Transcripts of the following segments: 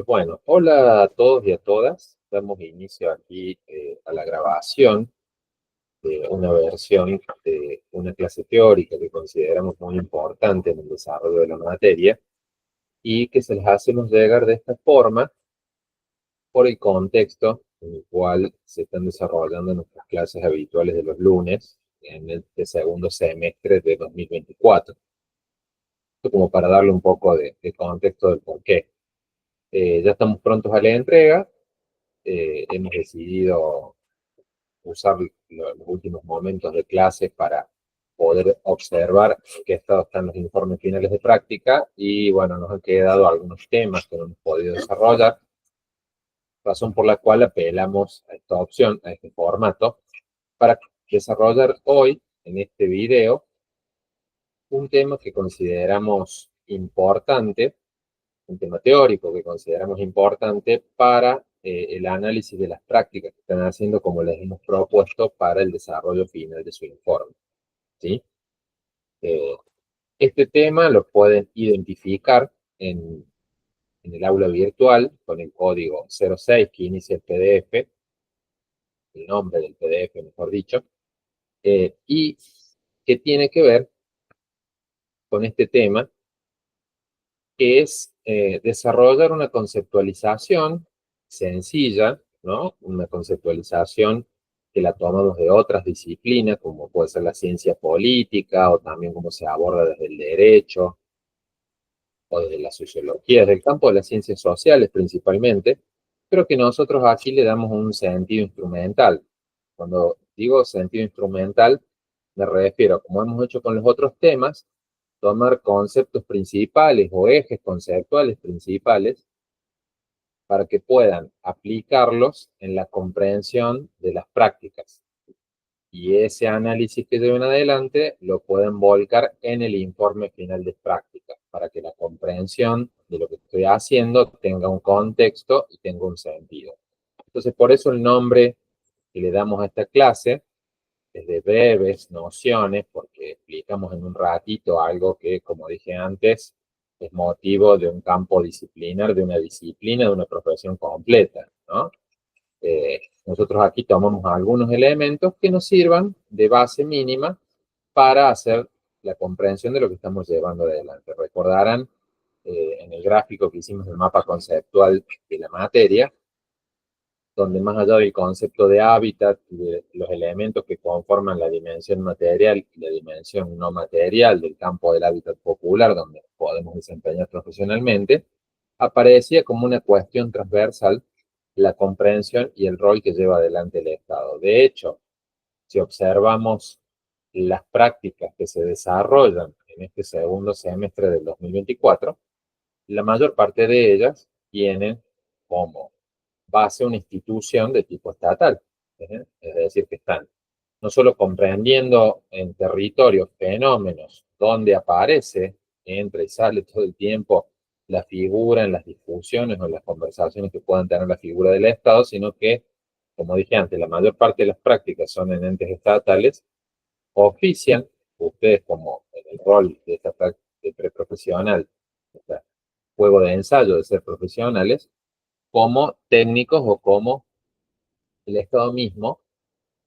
Bueno, hola a todos y a todas. Damos inicio aquí a la grabación de una versión de una clase teórica que consideramos muy importante en el desarrollo de la materia y que se les hacemos llegar de esta forma por el contexto en el cual se están desarrollando nuestras clases habituales de los lunes en el segundo semestre de 2024. Esto como para darle un poco de contexto del por qué. Ya estamos prontos a la entrega. Hemos decidido usar los últimos momentos de clase para poder observar en qué estado están los informes finales de práctica y bueno, nos han quedado algunos temas que no hemos podido desarrollar, razón por la cual apelamos a esta opción, a este formato, para desarrollar hoy en este video un tema que consideramos importante, un tema teórico que consideramos importante para el análisis de las prácticas que están haciendo como les hemos propuesto para el desarrollo final de su informe. ¿Sí? Eh, este tema lo pueden identificar en el aula virtual con el código 06 que inicia el PDF, el nombre del PDF, mejor dicho, y que tiene que ver con este tema, que es desarrollar una conceptualización sencilla, ¿no? Una conceptualización que la tomamos de otras disciplinas, como puede ser la ciencia política, o también cómo se aborda desde el derecho, o desde la sociología, desde el campo de las ciencias sociales principalmente, pero que nosotros aquí le damos un sentido instrumental. Cuando digo sentido instrumental, me refiero, como hemos hecho con los otros temas, tomar conceptos principales o ejes conceptuales principales para que puedan aplicarlos en la comprensión de las prácticas. Y ese análisis que lleven adelante lo pueden volcar en el informe final de práctica para que la comprensión de lo que estoy haciendo tenga un contexto y tenga un sentido. Entonces, por eso el nombre que le damos a esta clase es de breves nociones, porque explicamos en un ratito algo que, como dije antes, es motivo de un campo disciplinar, de una disciplina, de una profesión completa, ¿no? Nosotros aquí tomamos algunos elementos que nos sirvan de base mínima para hacer la comprensión de lo que estamos llevando adelante. Recordarán en el gráfico que hicimos el mapa conceptual de la materia, donde más allá del concepto de hábitat y de los elementos que conforman la dimensión material y la dimensión no material del campo del hábitat popular, donde podemos desempeñar profesionalmente, aparecía como una cuestión transversal la comprensión y el rol que lleva adelante el Estado. De hecho, si observamos las prácticas que se desarrollan en este segundo semestre del 2024, la mayor parte de ellas tienen como base una institución de tipo estatal. Es decir, que están no solo comprendiendo en territorio fenómenos donde aparece, entra y sale todo el tiempo la figura en las discusiones o en las conversaciones que puedan tener la figura del Estado, sino que, como dije antes, la mayor parte de las prácticas son en entes estatales, ofician, ustedes como en el rol de esta de preprofesional, este juego de ensayo de ser profesionales, como técnicos o como el Estado mismo,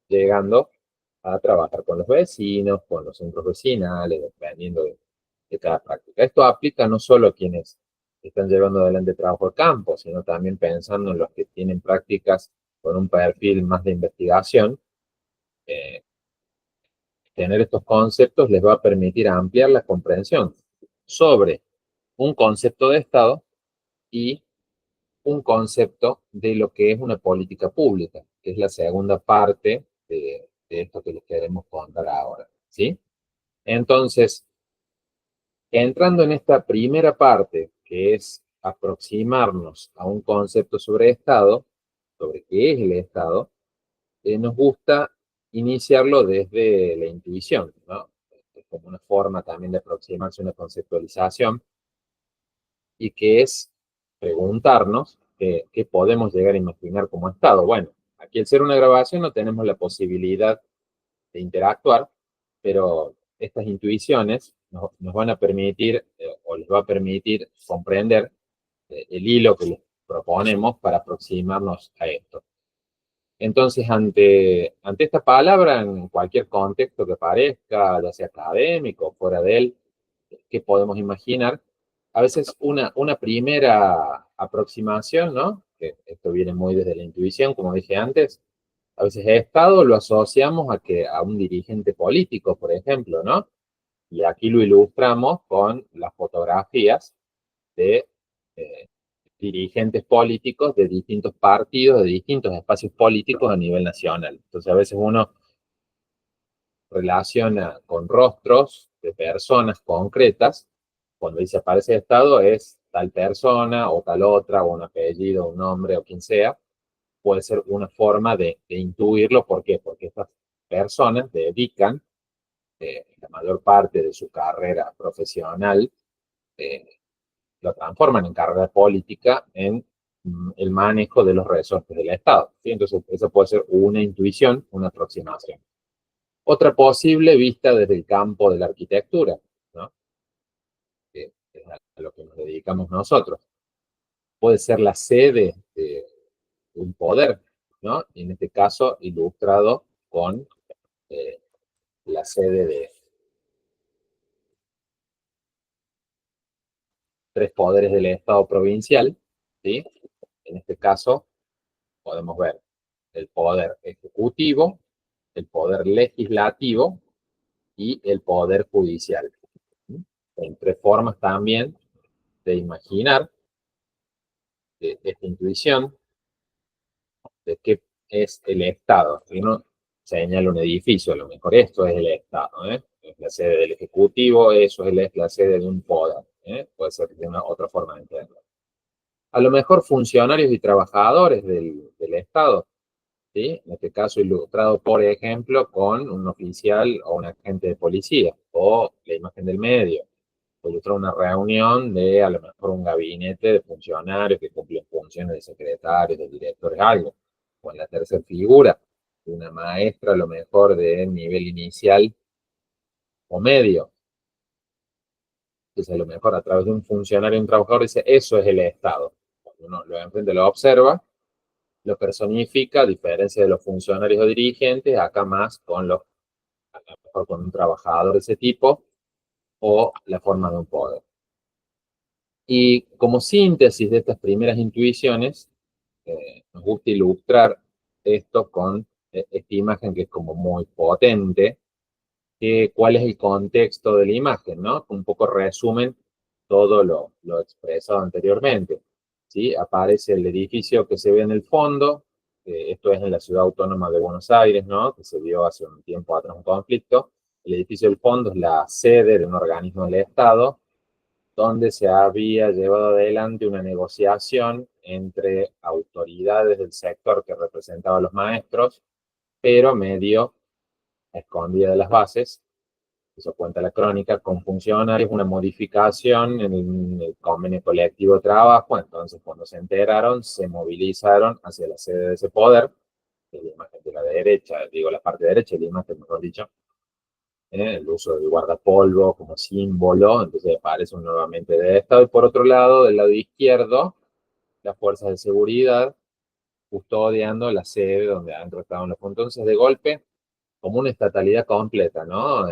llegando a trabajar con los vecinos, con los centros vecinales, dependiendo de cada práctica. Esto aplica no solo a quienes están llevando adelante trabajo de campo, sino también pensando en los que tienen prácticas con un perfil más de investigación. Eh, Tener estos conceptos les va a permitir ampliar la comprensión sobre un concepto de Estado y un concepto de lo que es una política pública, que es la segunda parte de esto que les queremos contar ahora, ¿sí? Entonces, entrando en esta primera parte, que es aproximarnos a un concepto sobre Estado, sobre qué es el Estado, nos gusta iniciarlo desde la intuición, ¿no? Es como una forma también de aproximarse a una conceptualización y que es preguntarnos qué podemos llegar a imaginar como Estado. Bueno, aquí al ser una grabación no tenemos la posibilidad de interactuar, pero estas intuiciones nos van a permitir o les va a permitir comprender el hilo que les proponemos para aproximarnos a esto. Entonces, ante esta palabra, en cualquier contexto que parezca, ya sea académico o fuera de él, ¿qué podemos imaginar? A veces una primera aproximación, ¿no? Que esto viene muy desde la intuición, como dije antes, a veces Estado lo asociamos a un dirigente político, por ejemplo, ¿no? Y aquí lo ilustramos con las fotografías de eh, dirigentes políticos de distintos partidos, de distintos espacios políticos a nivel nacional. Entonces, a veces uno relaciona con rostros de personas concretas. Cuando dice aparece Estado, es tal persona o tal otra, o un apellido, un nombre o quien sea. Puede ser una forma de intuirlo. ¿Por qué? Porque estas personas dedican la mayor parte de su carrera profesional, eh, lo transforman en carrera política en el manejo de los resortes del Estado. ¿Sí? Entonces, eso puede ser una intuición, una aproximación. Otra posible vista desde el campo de la arquitectura, ¿no? Que es a lo que nos dedicamos nosotros. Puede ser la sede de un poder, ¿no? Y en este caso, ilustrado con eh, la sede de tres poderes del Estado provincial, ¿sí? En este caso, podemos ver el poder ejecutivo, el poder legislativo y el poder judicial. ¿Sí? En tres formas también de imaginar esta intuición de qué es el Estado. Si uno señala un edificio, a lo mejor esto es el Estado, ¿eh? Es la sede del Ejecutivo, eso es la sede de un poder, ¿eh? Puede ser de una otra forma de entenderlo. A lo mejor funcionarios y trabajadores del Estado, ¿sí? En este caso ilustrado, por ejemplo, con un oficial o un agente de policía, o la imagen del medio, o ilustrado una reunión de a lo mejor un gabinete de funcionarios que cumplen funciones de secretarios, de directores, algo. O en la tercera figura, una maestra a lo mejor de nivel inicial o medio. Entonces a lo mejor a través de un funcionario, un trabajador, dice, eso es el Estado. Cuando uno lo enfrente, lo observa, lo personifica, a diferencia de los funcionarios o dirigentes, acá más con los, a lo mejor con un trabajador de ese tipo, o la forma de un poder. Y como síntesis de estas primeras intuiciones, nos gusta ilustrar esto con esta imagen que es como muy potente, que cuál es el contexto de la imagen, ¿no? Un poco resumen todo lo expresado anteriormente. ¿Sí? Aparece el edificio que se ve en el fondo, esto es en la ciudad autónoma de Buenos Aires, ¿no? Que se vio hace un tiempo atrás un conflicto. El edificio del fondo es la sede de un organismo del Estado, donde se había llevado adelante una negociación entre autoridades del sector que representaba a los maestros, pero medio escondida de las bases. Eso cuenta la crónica, con funcionarios, una modificación en el convenio colectivo de trabajo. Entonces, cuando se enteraron, se movilizaron hacia la sede de ese poder, que es la imagen de la derecha, digo la parte derecha, la imagen, mejor dicho, el uso del guardapolvo como símbolo. Entonces aparece nuevamente de Estado. Y por otro lado, del lado izquierdo, las fuerzas de seguridad custodiando la sede donde adentro estaban los puntos. Entonces, de golpe, como una estatalidad completa, ¿no?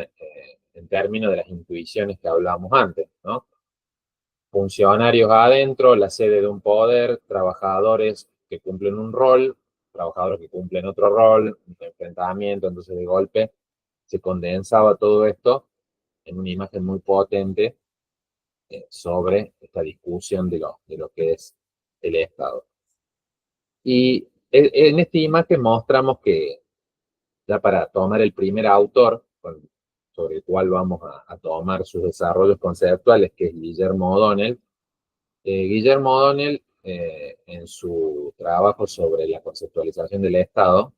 En términos de las intuiciones que hablábamos antes, ¿no? Funcionarios adentro, la sede de un poder, trabajadores que cumplen un rol, trabajadores que cumplen otro rol, un enfrentamiento. Entonces, de golpe, se condensaba todo esto en una imagen muy potente sobre esta discusión de lo que es el Estado. Y en esta imagen mostramos que, ya para tomar el primer autor sobre el cual vamos a tomar sus desarrollos conceptuales, que es Guillermo O'Donnell. Guillermo O'Donnell, en su trabajo sobre la conceptualización del Estado,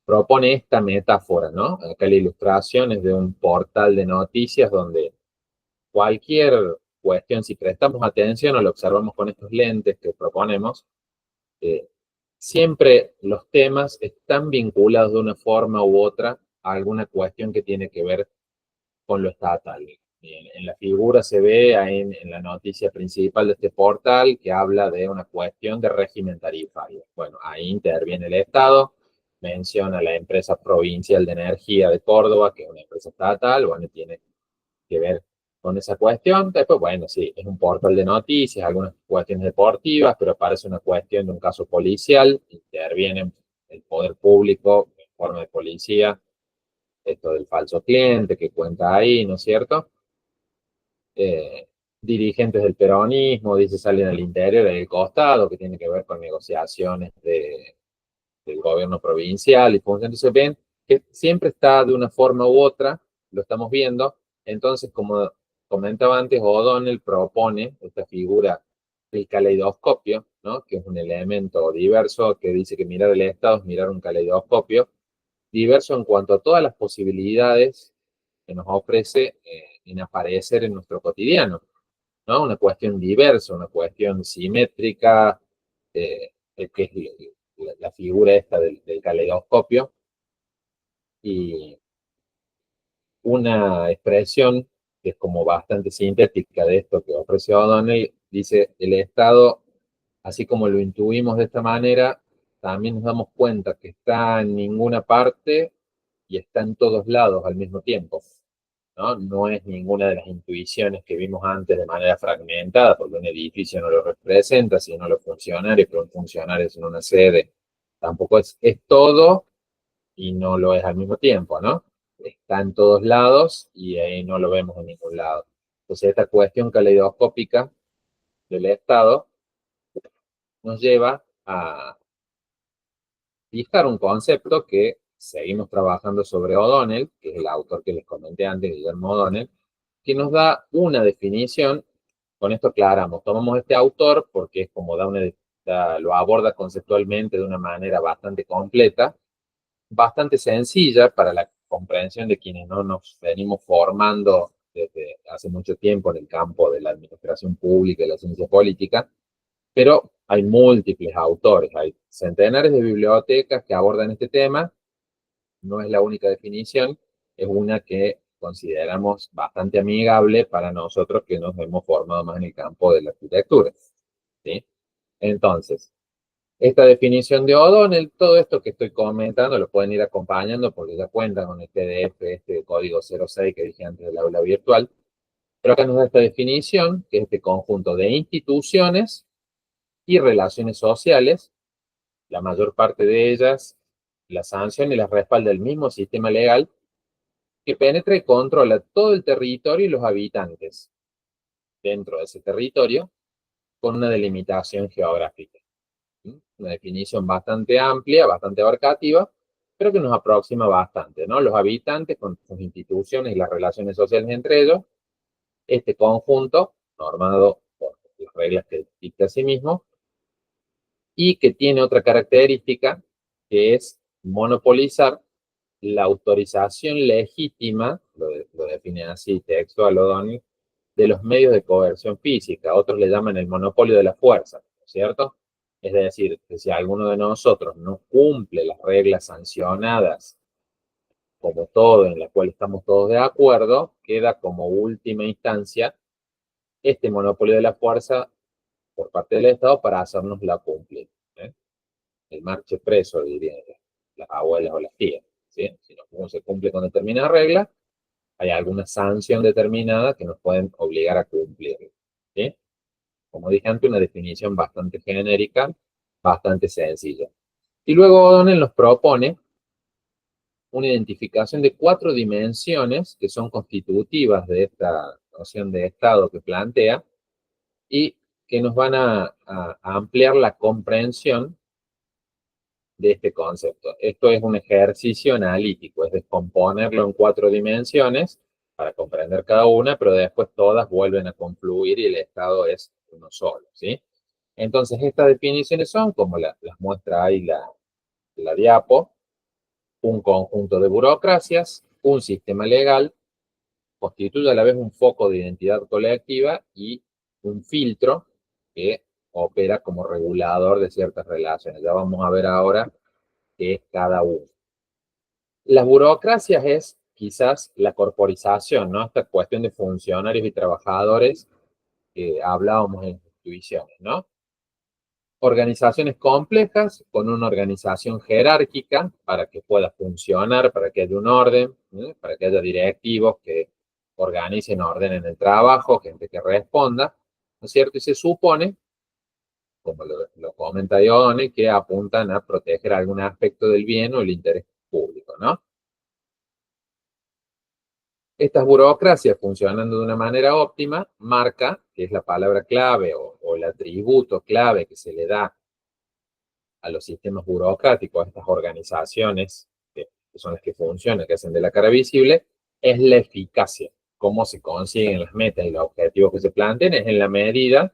propone esta metáfora, ¿no? Acá la ilustración es de un portal de noticias donde cualquier cuestión, si prestamos atención o lo observamos con estos lentes que proponemos, eh, siempre los temas están vinculados de una forma u otra a alguna cuestión que tiene que ver con lo estatal. En la figura se ve ahí en la noticia principal de este portal que habla de una cuestión de régimen tarifario. Bueno, ahí interviene el Estado, menciona la empresa provincial de energía de Córdoba, que es una empresa estatal, bueno, tiene que ver con esa cuestión. Después, bueno, sí, es un portal de noticias, algunas cuestiones deportivas, pero parece una cuestión de un caso policial, interviene el poder público en forma de policía, esto del falso cliente que cuenta ahí, ¿no es cierto? eh, Dirigentes del peronismo, dice, salen al interior del costado, que tiene que ver con negociaciones del gobierno provincial y punto. Entonces ven que siempre está de una forma u otra, lo estamos viendo. Entonces, como comentaba antes, O'Donnell propone esta figura del caleidoscopio, ¿no? Que es un elemento diverso que dice que mirar el Estado es mirar un caleidoscopio, diverso en cuanto a todas las posibilidades que nos ofrece en aparecer en nuestro cotidiano, ¿no? Una cuestión diversa, una cuestión simétrica, que es la figura esta del caleidoscopio, y una expresión que es como bastante sintética de esto que ofrece O'Donnell, dice, el Estado, así como lo intuimos de esta manera, también nos damos cuenta que está en ninguna parte y está en todos lados al mismo tiempo. ¿No? No es ninguna de las intuiciones que vimos antes de manera fragmentada, porque un edificio no lo representa, sino los funcionarios, pero un funcionario es en una sede. Tampoco es todo y no lo es al mismo tiempo, ¿no? Está en todos lados y ahí no lo vemos en ningún lado. Entonces, esta cuestión caleidoscópica del Estado nos lleva a fijar un concepto que seguimos trabajando sobre O'Donnell, que es el autor que les comenté antes, Guillermo O'Donnell, que nos da una definición. Con esto aclaramos, tomamos este autor porque es como lo aborda conceptualmente de una manera bastante completa, bastante sencilla para la comprensión de quienes no nos venimos formando desde hace mucho tiempo en el campo de la administración pública y la ciencia política, pero hay múltiples autores, hay centenares de bibliotecas que abordan este tema, no es la única definición, es una que consideramos bastante amigable para nosotros que nos hemos formado más en el campo de la arquitectura, ¿sí? Entonces, esta definición de O'Donnell, todo esto que estoy comentando lo pueden ir acompañando porque ya cuentan con el PDF, este código 06 que dije antes del aula virtual, pero acá nos da esta definición, que es este conjunto de instituciones y relaciones sociales, la mayor parte de ellas, la sanción y las respalda el mismo sistema legal que penetra y controla todo el territorio y los habitantes dentro de ese territorio con una delimitación geográfica. ¿Sí? Una definición bastante amplia, bastante abarcativa, pero que nos aproxima bastante, ¿no? Los habitantes con sus instituciones y las relaciones sociales entre ellos, este conjunto normado por las reglas que dicta a sí mismo, y que tiene otra característica que es monopolizar la autorización legítima, lo define así textual O'Donnell, de los medios de coerción física. Otros le llaman el monopolio de la fuerza, ¿no es cierto? Es decir, que si alguno de nosotros no cumple las reglas sancionadas, como todo, en la cual estamos todos de acuerdo, queda como última instancia este monopolio de la fuerza por parte del Estado para hacernos la cumplir. ¿Eh? El marche preso, dirían las abuelas o las tías. ¿Sí? Si no se cumple con determinada regla, hay alguna sanción determinada que nos pueden obligar a cumplir. ¿Sí? Como dije antes, una definición bastante genérica, bastante sencilla. Y luego O'Donnell nos propone una identificación de 4 dimensiones que son constitutivas de esta noción de Estado que plantea y que nos van a ampliar la comprensión de este concepto. Esto es un ejercicio analítico, es descomponerlo en 4 dimensiones para comprender cada una, pero después todas vuelven a confluir y el Estado es uno solo, ¿sí? Entonces, estas definiciones son, como las muestra ahí la diapo, un conjunto de burocracias, un sistema legal, constituye a la vez un foco de identidad colectiva y un filtro que opera como regulador de ciertas relaciones. Ya vamos a ver ahora qué es cada uno. Las burocracias es quizás la corporización, ¿no? Esta cuestión de funcionarios y trabajadores que hablábamos en instituciones, ¿no? Organizaciones complejas con una organización jerárquica para que pueda funcionar, para que haya un orden, ¿eh? Para que haya directivos que organicen, ordenen el trabajo, gente que responda, ¿no es cierto? Y se supone, como lo comenta Ione, que apuntan a proteger algún aspecto del bien o el interés público, ¿no? Estas burocracias funcionando de una manera óptima marca, que es la palabra clave o el atributo clave que se le da a los sistemas burocráticos, a estas organizaciones que son las que funcionan, que hacen de la cara visible, es la eficacia. Cómo se consiguen las metas y los objetivos que se planteen es en la medida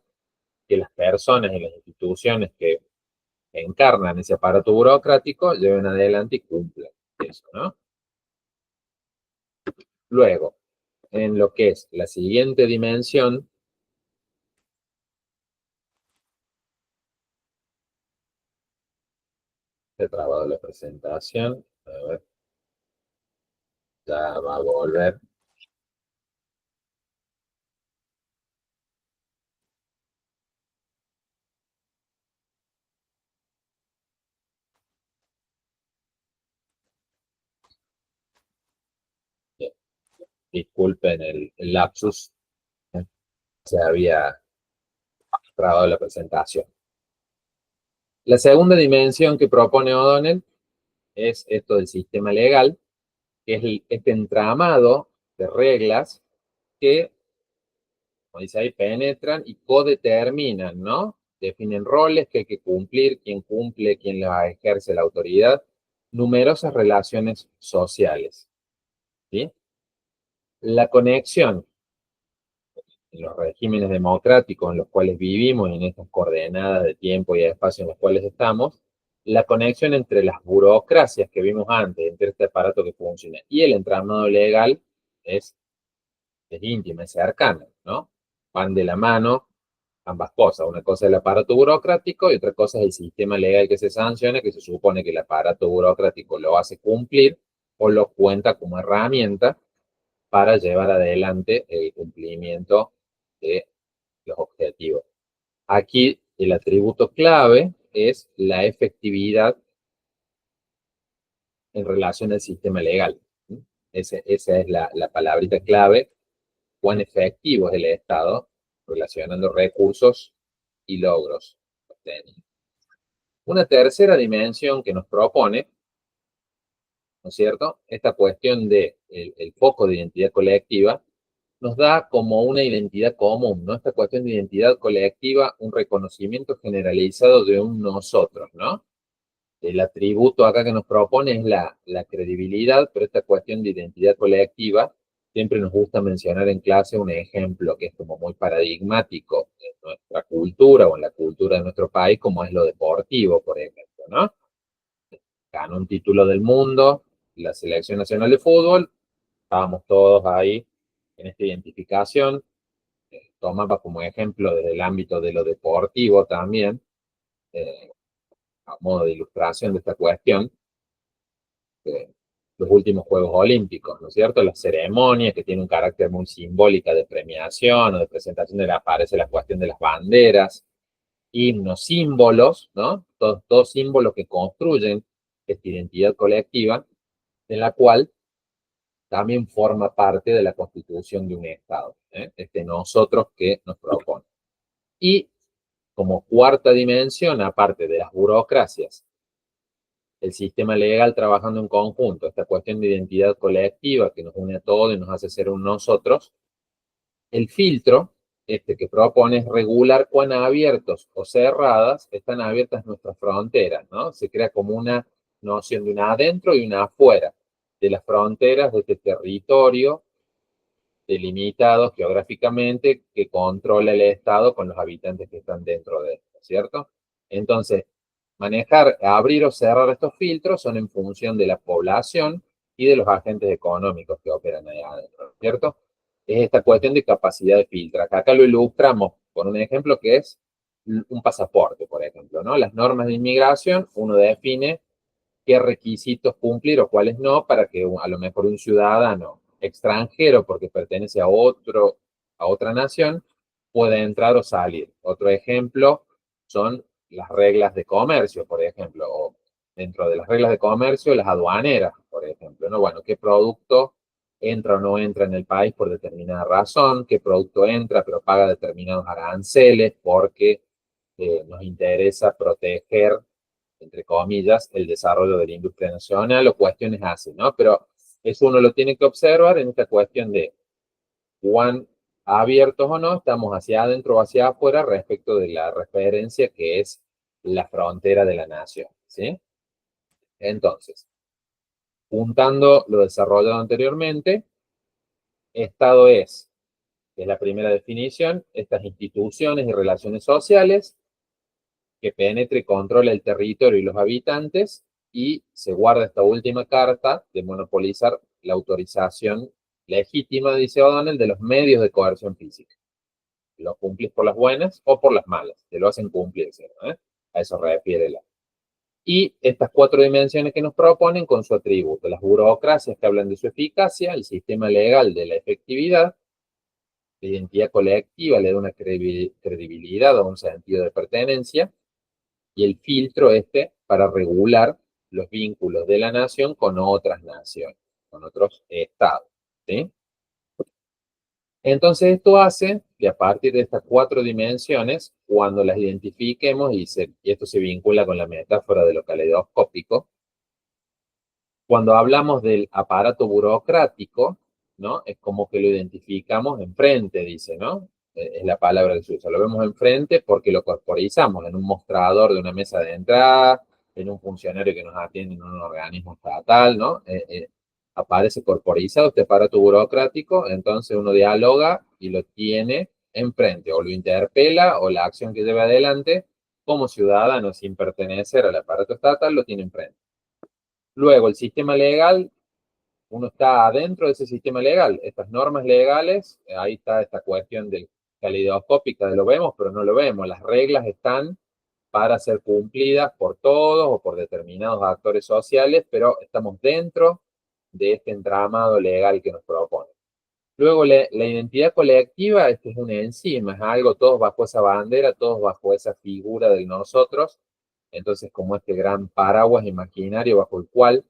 que las personas y las instituciones que encarnan ese aparato burocrático lleven adelante y cumplan eso, ¿no? Luego, en lo que es la siguiente dimensión, he trabado la presentación, a ver, ya va a volver. Disculpen el lapsus, se había trabado la presentación. La segunda dimensión que propone O'Donnell es esto del sistema legal, que es este entramado de reglas que, como dice ahí, penetran y codeterminan, ¿no? Definen roles que hay que cumplir, quién cumple, quién la ejerce la autoridad, numerosas relaciones sociales, ¿sí? La conexión en los regímenes democráticos en los cuales vivimos, en estas coordenadas de tiempo y de espacio en los cuales estamos, la conexión entre las burocracias que vimos antes, entre este aparato que funciona y el entramado legal es íntima, es cercana, ¿no? Van de la mano ambas cosas. Una cosa es el aparato burocrático y otra cosa es el sistema legal que se sanciona, que se supone que el aparato burocrático lo hace cumplir o lo cuenta como herramienta para llevar adelante el cumplimiento de los objetivos. Aquí el atributo clave es la efectividad en relación al sistema legal. Esa es la palabrita clave, cuán efectivo es el Estado relacionando recursos y logros obtenidos. Una tercera dimensión que nos propone, ¿no es cierto? Esta cuestión de el foco de identidad colectiva nos da como una identidad común, ¿no? Esta cuestión de identidad colectiva, un reconocimiento generalizado de un nosotros, ¿no? El atributo acá que nos propone es la credibilidad, pero esta cuestión de identidad colectiva, siempre nos gusta mencionar en clase un ejemplo que es como muy paradigmático en nuestra cultura o en la cultura de nuestro país, como es lo deportivo, por ejemplo, ¿no? Ganó un título del mundo, la Selección Nacional de Fútbol, estábamos todos ahí en esta identificación, tomaba como ejemplo desde el ámbito de lo deportivo también, a modo de ilustración de esta cuestión, los últimos Juegos Olímpicos, ¿no es cierto? Las ceremonias que tienen un carácter muy simbólica de premiación o de presentación de aparece la cuestión de las banderas, himnos, símbolos, ¿no? Todos símbolos que construyen esta identidad colectiva, en la cual también forma parte de la constitución de un Estado, ¿eh? Este nosotros que nos propone. Y como cuarta dimensión, aparte de las burocracias, el sistema legal trabajando en conjunto, esta cuestión de identidad colectiva que nos une a todos y nos hace ser un nosotros, el filtro, este que propone es regular cuán abiertos o cerradas están abiertas nuestras fronteras, ¿no? Se crea como una noción de una adentro y una afuera de las fronteras de este territorio delimitados geográficamente que controla el Estado con los habitantes que están dentro de esto, ¿cierto? Entonces, manejar, abrir o cerrar estos filtros son en función de la población y de los agentes económicos que operan ahí adentro, ¿cierto? Es esta cuestión de capacidad de filtrar. Acá lo ilustramos con un ejemplo que es un pasaporte, por ejemplo, ¿no? Las normas de inmigración, uno define qué requisitos cumplir o cuáles no, para que a lo mejor un ciudadano extranjero, porque pertenece a otra nación, pueda entrar o salir. Otro ejemplo son las reglas de comercio, por ejemplo, o dentro de las reglas de comercio, las aduaneras, por ejemplo, ¿no? Bueno, qué producto entra o no entra en el país por determinada razón, qué producto entra pero paga determinados aranceles porque nos interesa proteger, entre comillas, el desarrollo de la industria nacional o cuestiones así, ¿no? Pero eso uno lo tiene que observar en esta cuestión de cuán abiertos o no estamos hacia adentro o hacia afuera respecto de la referencia que es la frontera de la nación, ¿sí? Entonces, juntando lo desarrollado anteriormente, Estado es la primera definición, estas instituciones y relaciones sociales que penetre y controle el territorio y los habitantes, y se guarda esta última carta de monopolizar la autorización legítima, dice O'Donnell, de los medios de coerción física. Lo cumplís por las buenas o por las malas, te lo hacen cumplir, ¿eh? A eso refiere la. Y estas cuatro dimensiones que nos proponen con su atributo, las burocracias que hablan de su eficacia, el sistema legal de la efectividad, la identidad colectiva le da una credibilidad o un sentido de pertenencia, y el filtro para regular los vínculos de la nación con otras naciones, con otros estados, ¿sí? Entonces esto hace que a partir de estas cuatro dimensiones, cuando las identifiquemos, y esto se vincula con la metáfora de lo caleidoscópico, cuando hablamos del aparato burocrático, ¿no? Es como que lo identificamos enfrente, dice, ¿no? Es la palabra que se usa. Lo vemos enfrente porque lo corporizamos en un mostrador de una mesa de entrada, en un funcionario que nos atiende en un organismo estatal, ¿no? Aparece corporizado este aparato burocrático, entonces uno dialoga y lo tiene enfrente, o lo interpela, o la acción que lleva adelante, como ciudadano sin pertenecer al aparato estatal, lo tiene enfrente. Luego, el sistema legal, uno está adentro de ese sistema legal. Estas normas legales, ahí está esta cuestión del caleidoscópica de lo vemos, pero no lo vemos. Las reglas están para ser cumplidas por todos o por determinados actores sociales, pero estamos dentro de este entramado legal que nos propone. Luego, la identidad colectiva, este es una enzima, es algo, todos bajo esa bandera, todos bajo esa figura de nosotros. Entonces, como este gran paraguas imaginario bajo el cual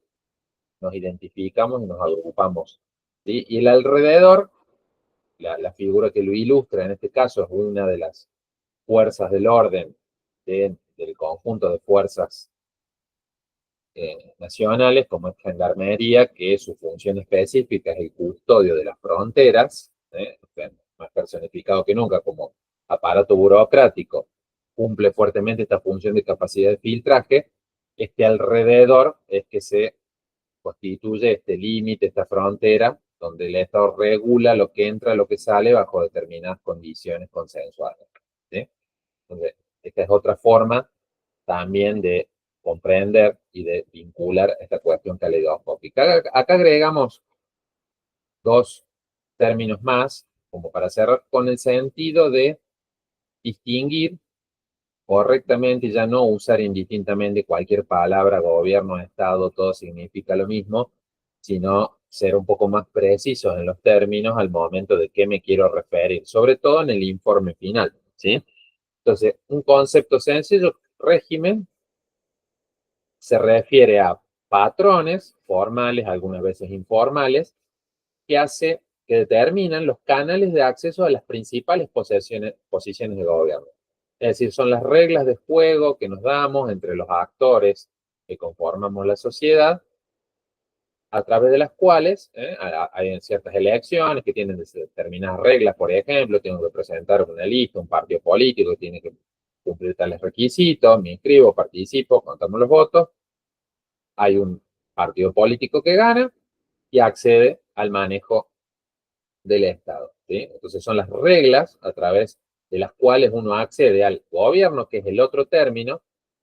nos identificamos y nos agrupamos, ¿sí? Y el alrededor, la figura que lo ilustra en este caso es una de las fuerzas del orden del conjunto de fuerzas nacionales, como es Gendarmería, que su función específica es el custodio de las fronteras, más personificado que nunca como aparato burocrático, cumple fuertemente esta función de capacidad de filtraje. Este alrededor es que se constituye este límite, esta frontera, donde el Estado regula lo que entra, lo que sale, bajo determinadas condiciones consensuadas, ¿sí? Entonces, esta es otra forma también de comprender y de vincular esta cuestión caleidoscópica. Acá agregamos dos términos más, como para cerrar, con el sentido de distinguir correctamente y ya no usar indistintamente cualquier palabra, gobierno, Estado, todo significa lo mismo, sino ser un poco más precisos en los términos al momento de qué me quiero referir, sobre todo en el informe final, ¿sí? Entonces, un concepto sencillo, régimen, se refiere a patrones formales, algunas veces informales, que determinan los canales de acceso a las principales posiciones de gobierno. Es decir, son las reglas de juego que nos damos entre los actores que conformamos la sociedad, a través de las cuales hay ciertas elecciones que tienen determinadas reglas. Por ejemplo, tengo que presentar una lista, un partido político que tiene que cumplir tales requisitos, me inscribo, participo, contamos los votos, hay un partido político que gana y accede al manejo del Estado, ¿sí? Entonces son las reglas a través de las cuales uno accede al gobierno, que es el otro término,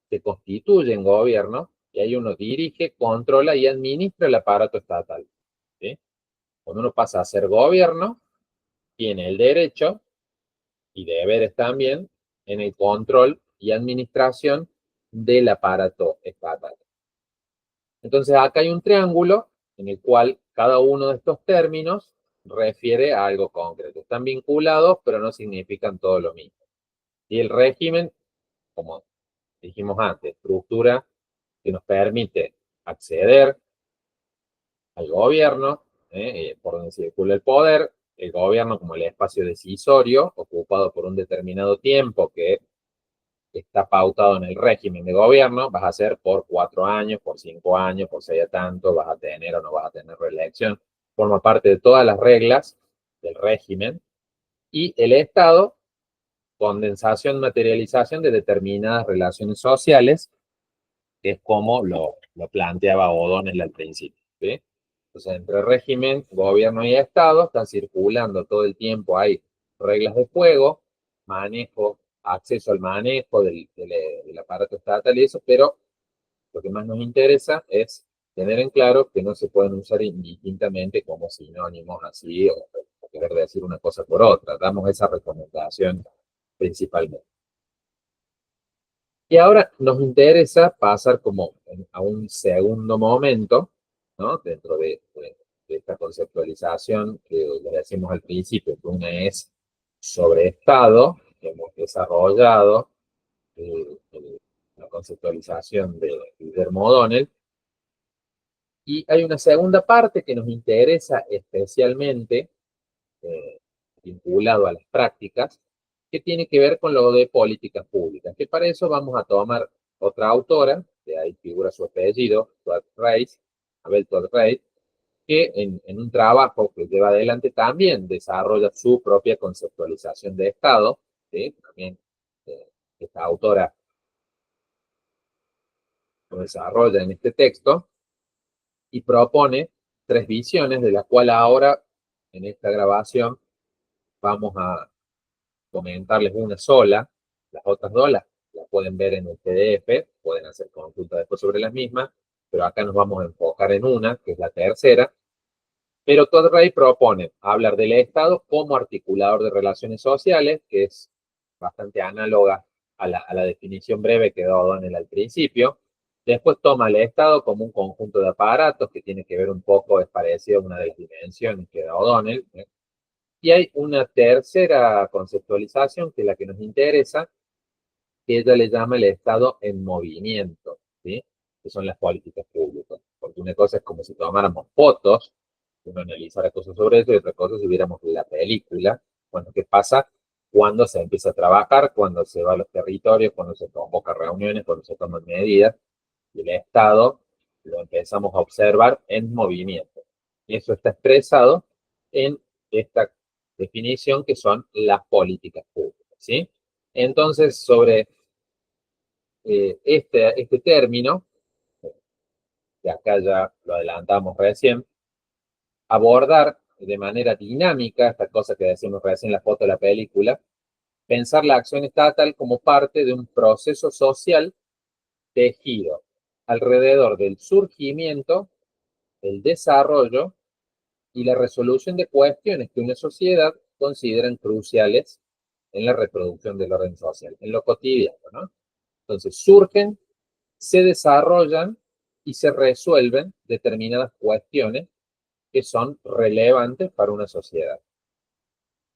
se constituye en gobierno, y ahí uno dirige, controla y administra el aparato estatal, ¿sí? Cuando uno pasa a ser gobierno, tiene el derecho y deberes también en el control y administración del aparato estatal. Entonces acá hay un triángulo en el cual cada uno de estos términos refiere a algo concreto. Están vinculados, pero no significan todo lo mismo. Y el régimen, como dijimos antes, estructura que nos permite acceder al gobierno, por donde circula el poder, el gobierno como el espacio decisorio, ocupado por un determinado tiempo que está pautado en el régimen de gobierno, vas a ser por 4 años, por 5 años, por si haya tanto, vas a tener o no vas a tener reelección, forma parte de todas las reglas del régimen, y el Estado, condensación, materialización de determinadas relaciones sociales, que es como lo planteaba O'Donnell al principio, ¿sí? Entonces, entre régimen, gobierno y Estado están circulando todo el tiempo, hay reglas de juego, manejo, acceso al manejo del aparato estatal y eso, pero lo que más nos interesa es tener en claro que no se pueden usar indistintamente como sinónimos así o querer decir una cosa por otra. Damos esa recomendación principalmente. Y ahora nos interesa pasar como a un segundo momento, ¿no? Dentro de esta conceptualización que le decimos al principio, que una es sobre Estado, que hemos desarrollado la conceptualización de Guillermo O'Donnell, y hay una segunda parte que nos interesa especialmente, eh, vinculado a las prácticas, que tiene que ver con lo de políticas públicas, que para eso vamos a tomar otra autora, que ahí figura su apellido, Todd Rice, Abel Todd Rice, que en un trabajo que lleva adelante también desarrolla su propia conceptualización de Estado, ¿sí? También esta autora lo desarrolla en este texto y propone 3 visiones, de las cuales ahora en esta grabación vamos a comentarles una sola. Las otras dos las pueden ver en el PDF, pueden hacer consulta después sobre las mismas, pero acá nos vamos a enfocar en una, que es la tercera. Pero Todd Ray propone hablar del Estado como articulador de relaciones sociales, que es bastante análoga a la definición breve que dio O'Donnell al principio. Después toma el Estado como un conjunto de aparatos que tiene que ver un poco, es parecido a una de las dimensiones que da O'Donnell. Y hay una tercera conceptualización, que es la que nos interesa, que ella le llama el Estado en movimiento, ¿sí? Que son las políticas públicas. Porque una cosa es como si tomáramos fotos, uno analizara cosas sobre eso, y otra cosa si viéramos la película, bueno, ¿qué pasa cuando se empieza a trabajar, cuando se va a los territorios, cuando se convoca reuniones, cuando se toman medidas? Y el Estado lo empezamos a observar en movimiento. Y eso está expresado en esta definición, que son las políticas públicas, ¿sí? Entonces, sobre este término, que acá ya lo adelantamos recién, abordar de manera dinámica, esta cosa que decimos recién en la foto de la película, pensar la acción estatal como parte de un proceso social tejido alrededor del surgimiento, el desarrollo y la resolución de cuestiones que una sociedad considera cruciales en la reproducción del orden social, en lo cotidiano, ¿no? Entonces surgen, se desarrollan y se resuelven determinadas cuestiones que son relevantes para una sociedad.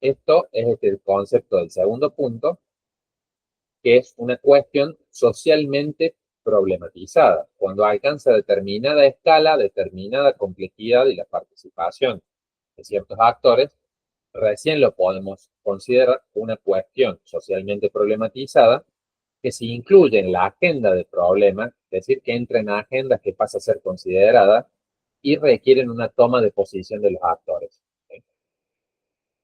Esto es el concepto del segundo punto, que es una cuestión socialmente problematizada, cuando alcanza determinada escala, determinada complejidad y la participación de ciertos actores, recién lo podemos considerar una cuestión socialmente problematizada que se incluye en la agenda del problema, es decir, que entra en agendas que pasa a ser considerada y requieren una toma de posición de los actores.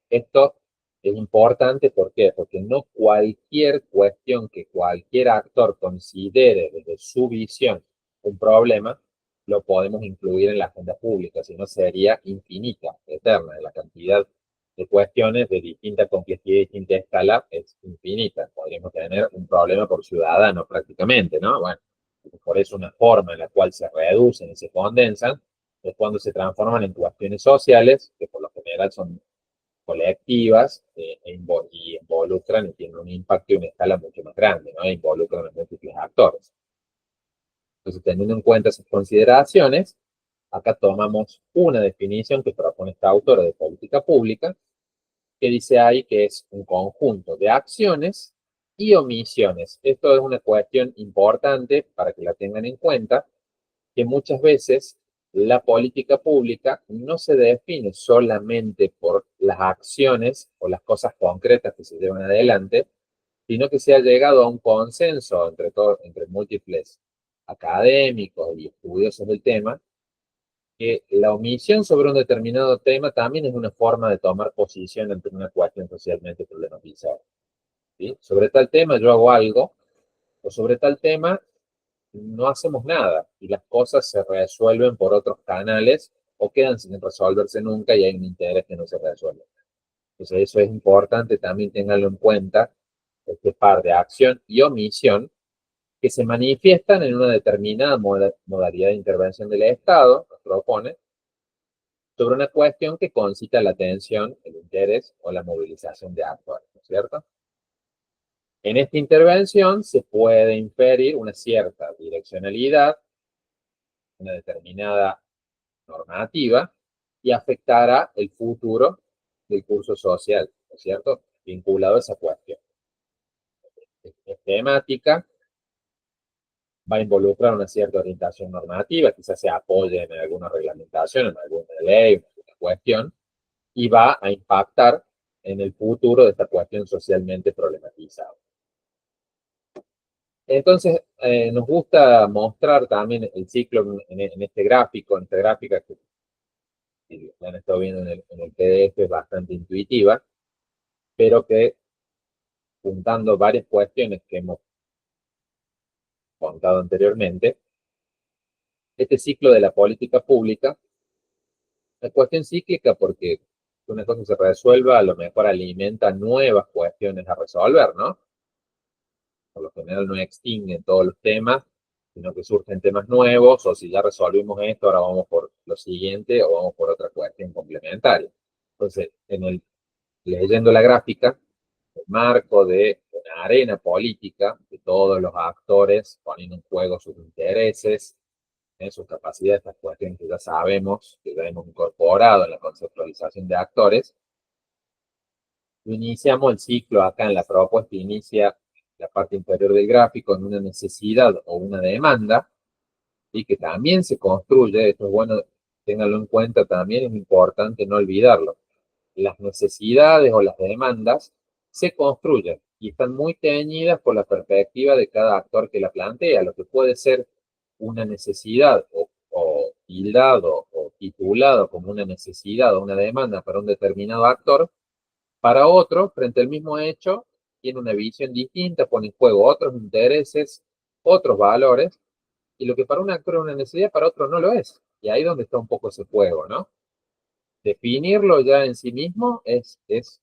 Esto es importante, ¿por qué? Porque no cualquier cuestión que cualquier actor considere desde su visión un problema, lo podemos incluir en la agenda pública, si no sería infinita, eterna. La cantidad de cuestiones de distinta complejidad y distinta escala es infinita. Podríamos tener un problema por ciudadano prácticamente, ¿no? Bueno, por eso una forma en la cual se reducen y se condensan es cuando se transforman en cuestiones sociales, que por lo general son colectivas, y involucran y tienen un impacto y una escala mucho más grande, ¿no? E involucran a múltiples actores. Entonces, teniendo en cuenta esas consideraciones, acá tomamos una definición que propone esta autora de política pública, que dice ahí que es un conjunto de acciones y omisiones. Esto es una cuestión importante para que la tengan en cuenta, que muchas veces la política pública no se define solamente por las acciones o las cosas concretas que se llevan adelante, sino que se ha llegado a un consenso entre múltiples académicos y estudiosos del tema, que la omisión sobre un determinado tema también es una forma de tomar posición ante una cuestión socialmente problematizada. ¿Sí? Sobre tal tema yo hago algo, o sobre tal tema no hacemos nada, y las cosas se resuelven por otros canales o quedan sin resolverse nunca y hay un interés que no se resuelve. Entonces eso es importante, también tenganlo en cuenta, este par de acción y omisión que se manifiestan en una determinada modalidad de intervención del Estado, nos propone, sobre una cuestión que concita la atención, el interés o la movilización de actores, ¿no es cierto? En esta intervención se puede inferir una cierta direccionalidad, una determinada normativa, y afectará el futuro del curso social, ¿no es cierto? Vinculado a esa cuestión. Es temática, va a involucrar una cierta orientación normativa, quizás se apoye en alguna reglamentación, en alguna ley, en alguna cuestión, y va a impactar en el futuro de esta cuestión socialmente problematizada. Entonces, nos gusta mostrar también el ciclo en este gráfico, en esta gráfica que si la han estado viendo en el PDF, es bastante intuitiva, pero que juntando varias cuestiones que hemos contado anteriormente, este ciclo de la política pública es cuestión cíclica porque una cosa se resuelva, a lo mejor alimenta nuevas cuestiones a resolver, ¿no? Por lo general no extinguen todos los temas, sino que surgen temas nuevos, o si ya resolvimos esto, ahora vamos por lo siguiente o vamos por otra cuestión complementaria. Entonces, leyendo la gráfica, el marco de una arena política, de todos los actores poniendo en juego sus intereses, en sus capacidades, estas cuestiones que ya sabemos, que ya hemos incorporado en la conceptualización de actores. Iniciamos el ciclo acá en la propuesta, inicia la parte inferior del gráfico en una necesidad o una demanda, y que también se construye, esto es bueno, ténganlo en cuenta también, es importante no olvidarlo. Las necesidades o las demandas se construyen y están muy teñidas por la perspectiva de cada actor que la plantea, lo que puede ser una necesidad o tildado o titulado como una necesidad o una demanda para un determinado actor, para otro, frente al mismo hecho, tiene una visión distinta, pone en juego otros intereses, otros valores, y lo que para un actor es una necesidad, para otro no lo es. Y ahí es donde está un poco ese juego, ¿no? Definirlo ya en sí mismo es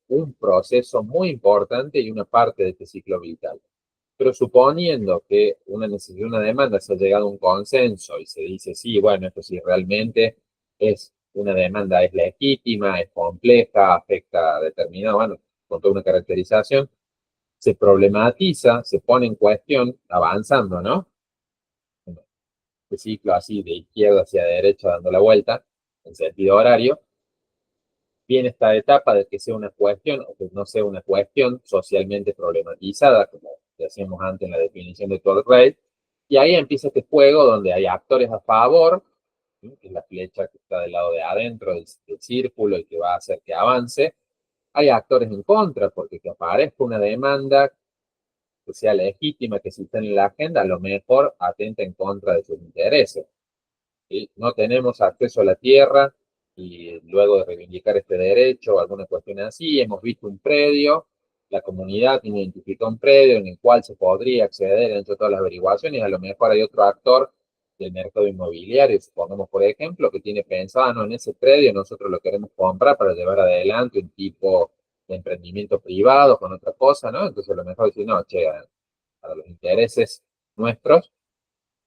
un proceso muy importante y una parte de este ciclo vital. Pero suponiendo que una necesidad, una demanda, se ha llegado a un consenso y se dice, sí, bueno, esto sí realmente es una demanda, es legítima, es compleja, afecta a determinado, bueno, con toda una caracterización, se problematiza, se pone en cuestión, avanzando, ¿no? Este ciclo así de izquierda hacia derecha dando la vuelta en sentido horario, viene esta etapa de que sea una cuestión o que no sea una cuestión socialmente problematizada, como decíamos antes en la definición de Tolstoy, y ahí empieza este juego donde hay actores a favor, ¿sí? Que es la flecha que está del lado de adentro del círculo y que va a hacer que avance. Hay actores en contra, porque que aparezca una demanda que sea legítima, que se esté en la agenda, a lo mejor atenta en contra de sus intereses. ¿Sí? No tenemos acceso a la tierra y luego de reivindicar este derecho o alguna cuestión así, hemos visto un predio, la comunidad identifica un predio en el cual se podría acceder entre todas las averiguaciones, a lo mejor hay otro actor del mercado inmobiliario, supongamos por ejemplo, que tiene pensado, no, en ese predio nosotros lo queremos comprar para llevar adelante un tipo de emprendimiento privado con otra cosa, ¿no? Entonces a lo mejor decir, no, che, para los intereses nuestros,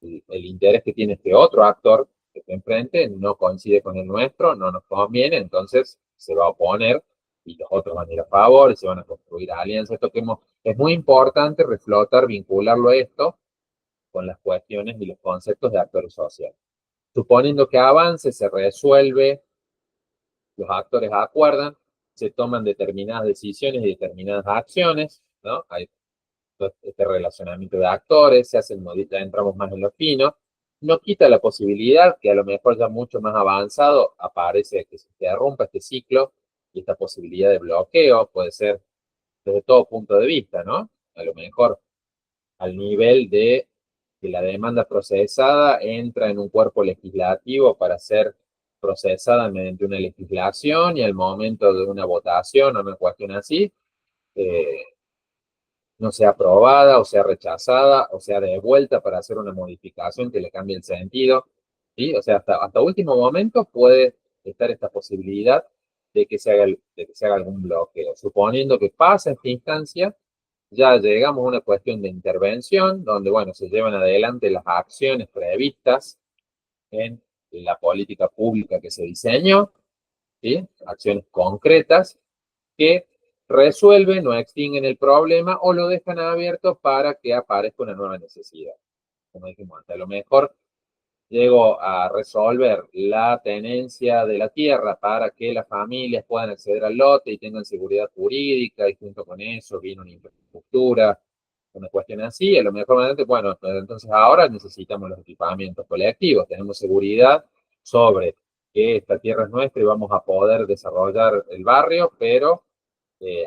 el interés que tiene este otro actor que está enfrente no coincide con el nuestro, no nos conviene, entonces se va a oponer y los otros van a ir a favor y se van a construir alianzas. Esto que es muy importante reflotar, vincularlo a esto, con las cuestiones y los conceptos de actor social. Suponiendo que avance, se resuelve, los actores acuerdan, se toman determinadas decisiones y determinadas acciones, ¿no? Hay este relacionamiento de actores, se hacen, ya entramos más en lo fino, no quita la posibilidad que a lo mejor ya mucho más avanzado aparece que se interrumpa este ciclo y esta posibilidad de bloqueo puede ser desde todo punto de vista, ¿no? A lo mejor al nivel de que la demanda procesada entra en un cuerpo legislativo para ser procesada mediante una legislación y al momento de una votación o una cuestión así, eh, no sea aprobada o sea rechazada o sea devuelta para hacer una modificación que le cambie el sentido, ¿sí? O sea, hasta último momento puede estar esta posibilidad de que se haga algún bloqueo. Suponiendo que pasa esta instancia, ya llegamos a una cuestión de intervención donde, bueno, se llevan adelante las acciones previstas en la política pública que se diseñó, ¿sí? Acciones concretas que resuelven o extinguen el problema o lo dejan abierto para que aparezca una nueva necesidad. Como dijimos antes, a lo mejor llego a resolver la tenencia de la tierra para que las familias puedan acceder al lote y tengan seguridad jurídica y junto con eso viene una infraestructura, una cuestión así, a lo mejor, bueno, entonces ahora necesitamos los equipamientos colectivos, tenemos seguridad sobre que esta tierra es nuestra y vamos a poder desarrollar el barrio, pero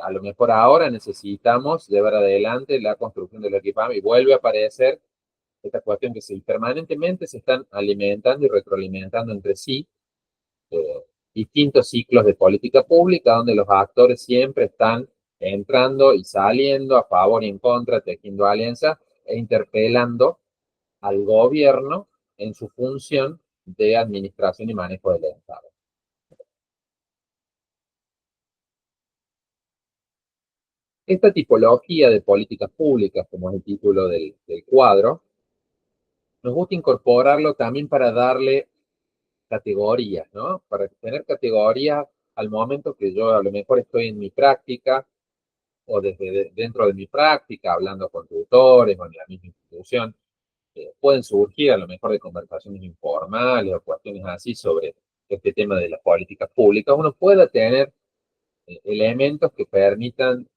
a lo mejor ahora necesitamos llevar adelante la construcción del equipamiento y vuelve a aparecer esta cuestión que permanentemente se están alimentando y retroalimentando entre sí distintos ciclos de política pública donde los actores siempre están entrando y saliendo a favor y en contra, tejiendo alianzas e interpelando al gobierno en su función de administración y manejo del Estado. Esta tipología de políticas públicas, como es el título del cuadro, nos gusta incorporarlo también para darle categorías, ¿no? Para tener categorías al momento que yo a lo mejor estoy en mi práctica o desde dentro de mi práctica, hablando con tutores o en la misma institución, pueden surgir a lo mejor de conversaciones informales o cuestiones así sobre este tema de las políticas públicas, uno pueda tener elementos que permitan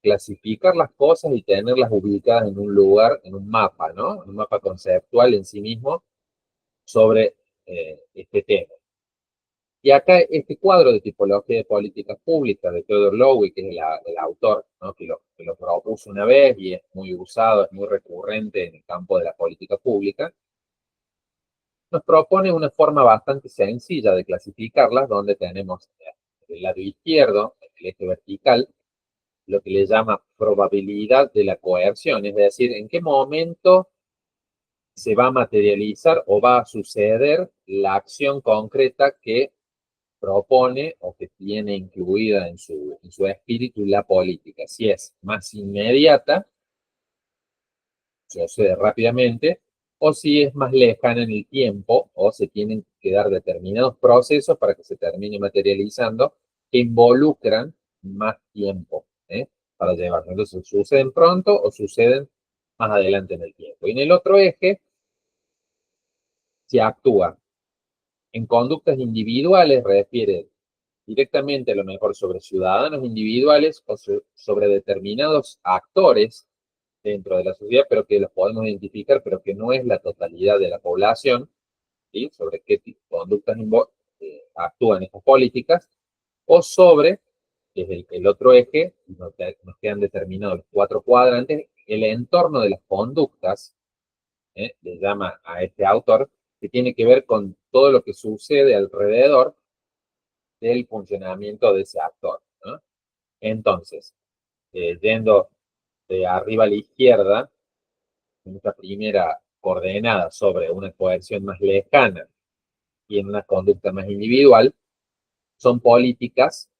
clasificar las cosas y tenerlas ubicadas en un lugar, en un mapa, ¿no? Un mapa conceptual en sí mismo sobre este tema. Y acá este cuadro de tipología de políticas públicas de Theodore Lowy, que es el autor, ¿no? Que lo propuso una vez y es muy usado, es muy recurrente en el campo de la política pública, nos propone una forma bastante sencilla de clasificarlas, donde tenemos el lado izquierdo, el eje vertical, lo que le llama probabilidad de la coerción, es decir, en qué momento se va a materializar o va a suceder la acción concreta que propone o que tiene incluida en su espíritu la política. Si es más inmediata, sucede rápidamente, o si es más lejana en el tiempo, o se tienen que dar determinados procesos para que se termine materializando, que involucran más tiempo, para llevarlo. Entonces, suceden pronto o suceden más adelante en el tiempo. Y en el otro eje, se actúa en conductas individuales, refiere directamente a lo mejor sobre ciudadanos individuales o sobre determinados actores dentro de la sociedad, pero que los podemos identificar, pero que no es la totalidad de la población, ¿sí? Sobre qué tipo de conductas actúan estas políticas, o sobre, que es el otro eje, nos quedan determinados los cuatro cuadrantes, el entorno de las conductas, le llama a este autor, que tiene que ver con todo lo que sucede alrededor del funcionamiento de ese actor, ¿no? Entonces, yendo de arriba a la izquierda, en esta primera coordenada sobre una coerción más lejana y en una conducta más individual, son políticas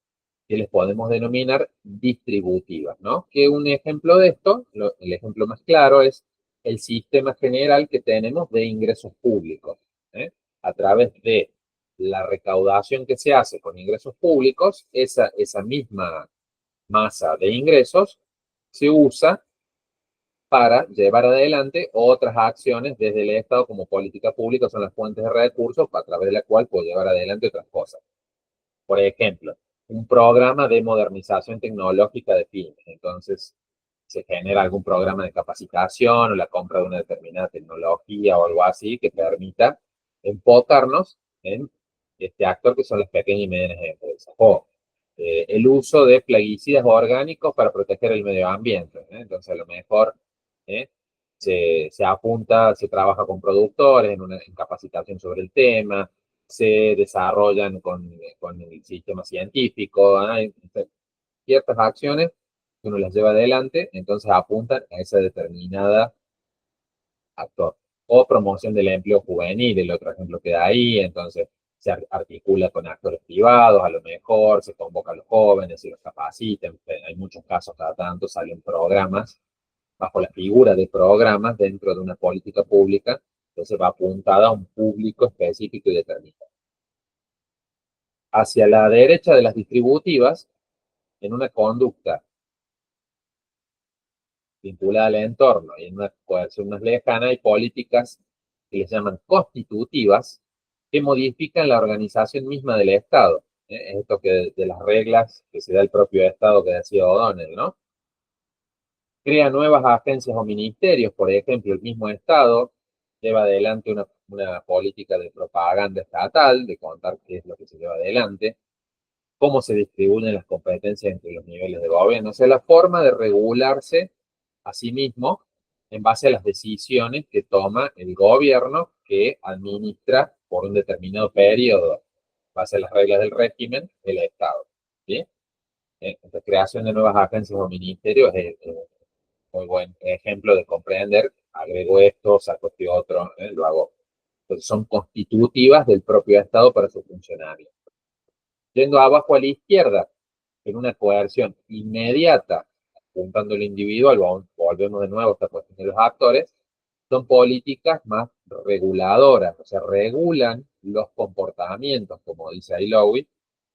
que les podemos denominar distributivas, ¿no? Que un ejemplo de esto, el ejemplo más claro es el sistema general que tenemos de ingresos públicos, a través de la recaudación que se hace con ingresos públicos, esa misma masa de ingresos se usa para llevar adelante otras acciones desde el Estado como política pública, son las fuentes de recursos a través de la cual puedo llevar adelante otras cosas. Por ejemplo, un programa de modernización tecnológica de pymes. Entonces, se genera algún programa de capacitación o la compra de una determinada tecnología o algo así que permita enfocarnos en este actor que son las pequeñas y medianas empresas. O el uso de plaguicidas orgánicos para proteger el medio ambiente. Entonces, a lo mejor ¿eh? Se apunta, se trabaja con productores en capacitación sobre el tema, se desarrollan con el sistema científico, hay ciertas acciones que uno las lleva adelante, entonces apuntan a esa determinada actor. O promoción del empleo juvenil, el otro ejemplo que da ahí, entonces se articula con actores privados, a lo mejor se convoca a los jóvenes y los capacitan, hay muchos casos, cada tanto salen programas bajo la figura de programas dentro de una política pública, entonces va apuntada a un público específico y determinado. Hacia la derecha de las distributivas, en una conducta vinculada al entorno y en una coerción más lejana, hay políticas que les llaman constitutivas que modifican la organización misma del Estado. Esto que de las reglas que se da el propio Estado que decía O'Donnell, ¿no? Crea nuevas agencias o ministerios, por ejemplo, el mismo Estado lleva adelante una política de propaganda estatal, de contar qué es lo que se lleva adelante, cómo se distribuyen las competencias entre los niveles de gobierno, o sea, la forma de regularse a sí mismo en base a las decisiones que toma el gobierno que administra por un determinado periodo, en base a las reglas del régimen, el Estado. ¿Sí? La creación de nuevas agencias o ministerios es muy buen ejemplo de comprender, agrego esto, saco este otro, lo hago. Entonces son constitutivas del propio Estado para su funcionario. Yendo abajo a la izquierda, en una coerción inmediata, apuntando al individual, volvemos de nuevo a esta cuestión de los actores, son políticas más reguladoras, o sea, regulan los comportamientos, como dice ahí Lowy,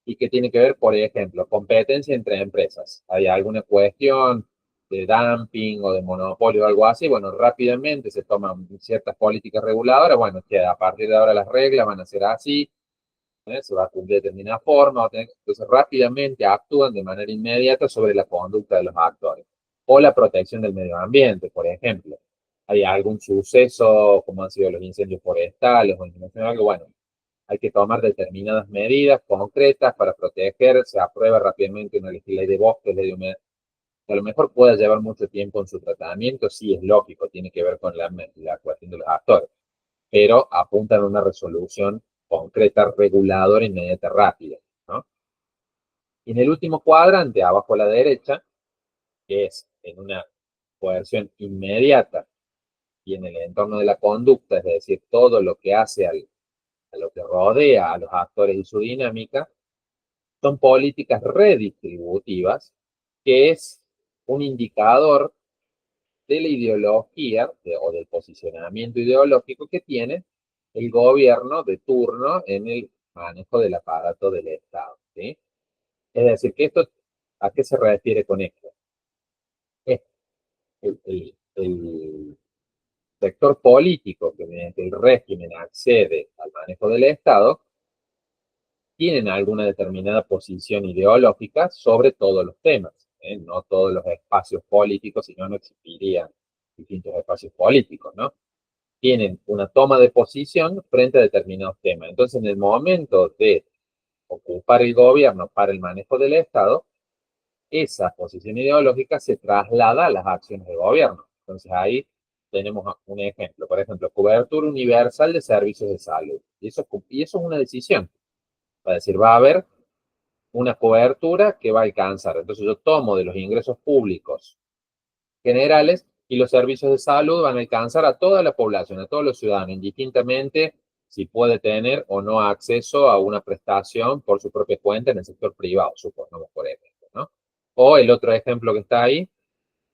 y que tiene que ver, por ejemplo, competencia entre empresas. Hay alguna cuestión de dumping o de monopolio o algo así, bueno, rápidamente se toman ciertas políticas reguladoras, bueno, que a partir de ahora las reglas van a ser así, se va a cumplir de determinada forma, entonces rápidamente actúan de manera inmediata sobre la conducta de los actores. O la protección del medio ambiente, por ejemplo. Hay algún suceso, como han sido los incendios forestales o algo, bueno, hay que tomar determinadas medidas concretas para proteger, se aprueba rápidamente una ley de bosques, ley de humedad, que a lo mejor pueda llevar mucho tiempo en su tratamiento, sí es lógico, tiene que ver con la cuestión de los actores, pero apuntan a una resolución concreta, reguladora, inmediata, rápida, ¿no? Y en el último cuadrante, abajo a la derecha, que es en una coerción inmediata y en el entorno de la conducta, es decir, todo lo que hace a lo que rodea a los actores y su dinámica, son políticas redistributivas, que es un indicador de la ideología o del posicionamiento ideológico que tiene el gobierno de turno en el manejo del aparato del Estado. ¿Sí? Es decir, que esto, ¿a qué se refiere con esto? Es el sector político que mediante el régimen accede al manejo del Estado, tienen alguna determinada posición ideológica sobre todos los temas. No todos los espacios políticos, si no, no existirían distintos espacios políticos, ¿no? Tienen una toma de posición frente a determinados temas. Entonces, en el momento de ocupar el gobierno para el manejo del Estado, esa posición ideológica se traslada a las acciones de gobierno. Entonces, ahí tenemos un ejemplo. Por ejemplo, cobertura universal de servicios de salud. Y eso es una decisión. Va a decir, va a haber una cobertura que va a alcanzar. Entonces, yo tomo de los ingresos públicos generales y los servicios de salud van a alcanzar a toda la población, a todos los ciudadanos, indistintamente si puede tener o no acceso a una prestación por su propia cuenta en el sector privado, supongamos por ejemplo, ¿no? O el otro ejemplo que está ahí,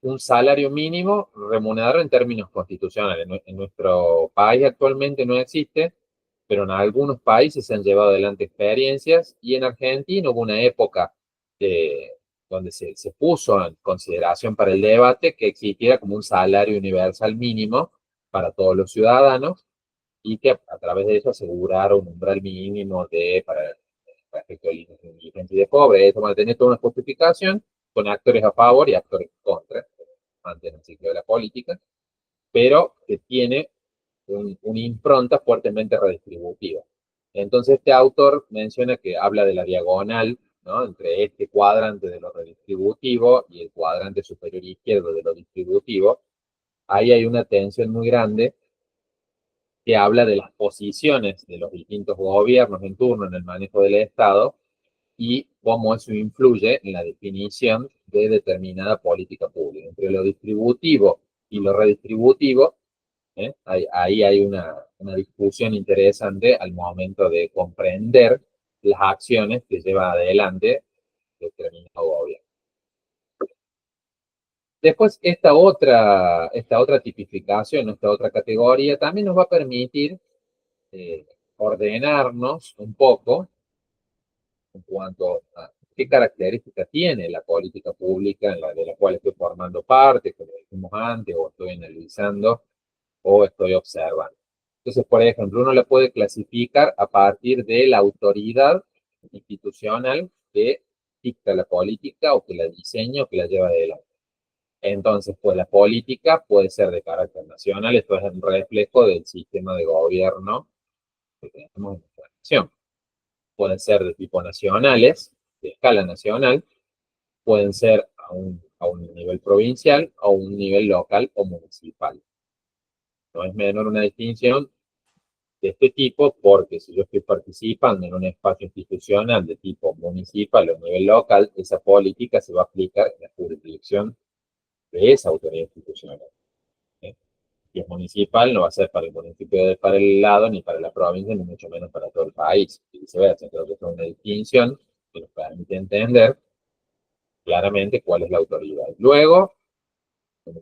un salario mínimo remunerado en términos constitucionales. En nuestro país actualmente no existe, pero en algunos países se han llevado adelante experiencias y en Argentina hubo una época de donde se puso en consideración para el debate que existiera como un salario universal mínimo para todos los ciudadanos y que a través de eso asegurara un umbral mínimo para respecto al índice de indigencia y de pobreza, bueno, tener toda una justificación con actores a favor y actores en contra, antes del ciclo de la política, pero que tiene una impronta fuertemente redistributiva. Entonces este autor menciona que habla de la diagonal, ¿no?, entre este cuadrante de lo redistributivo y el cuadrante superior izquierdo de lo distributivo. Ahí hay una tensión muy grande que habla de las posiciones de los distintos gobiernos en turno en el manejo del Estado y cómo eso influye en la definición de determinada política pública. Entre lo distributivo y lo redistributivo, ahí hay una discusión interesante al momento de comprender las acciones que lleva adelante determinado gobierno. Después, esta otra tipificación, esta otra categoría, también nos va a permitir ordenarnos un poco en cuanto a qué características tiene la política pública de la cual estoy formando parte, como dijimos antes, o estoy analizando, o estoy observando. Entonces, por ejemplo, uno la puede clasificar a partir de la autoridad institucional que dicta la política o que la diseña o que la lleva adelante. Entonces, pues la política puede ser de carácter nacional, esto es un reflejo del sistema de gobierno que tenemos en nuestra nación. Pueden ser de tipo nacionales, de escala nacional, pueden ser a un nivel provincial o a un nivel local o municipal. No es menor una distinción de este tipo porque si yo estoy participando en un espacio institucional de tipo municipal o nivel local, esa política se va a aplicar en la jurisdicción de esa autoridad institucional. Si es municipal, no va a ser para el municipio para el lado, ni para la provincia, ni mucho menos para todo el país. Y viceversa, creo que es una distinción que nos permite entender claramente cuál es la autoridad. Luego, en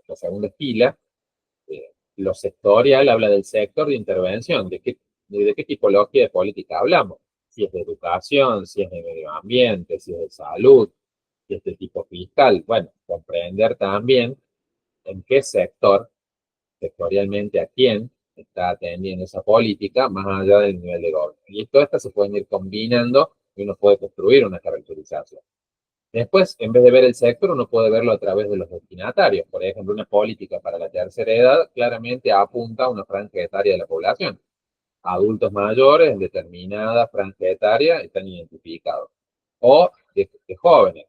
la segunda fila, lo sectorial habla del sector de intervención, de qué tipología de política hablamos. Si es de educación, si es de medio ambiente, si es de salud, si es de tipo fiscal. Bueno, comprender también en qué sectorialmente a quién está atendiendo esa política, más allá del nivel de gobierno. Y todas estas se pueden ir combinando y uno puede construir una caracterización. Después, en vez de ver el sector, uno puede verlo a través de los destinatarios. Por ejemplo, una política para la tercera edad claramente apunta a una franja etaria de la población. Adultos mayores en determinada franja etaria están identificados. O de jóvenes,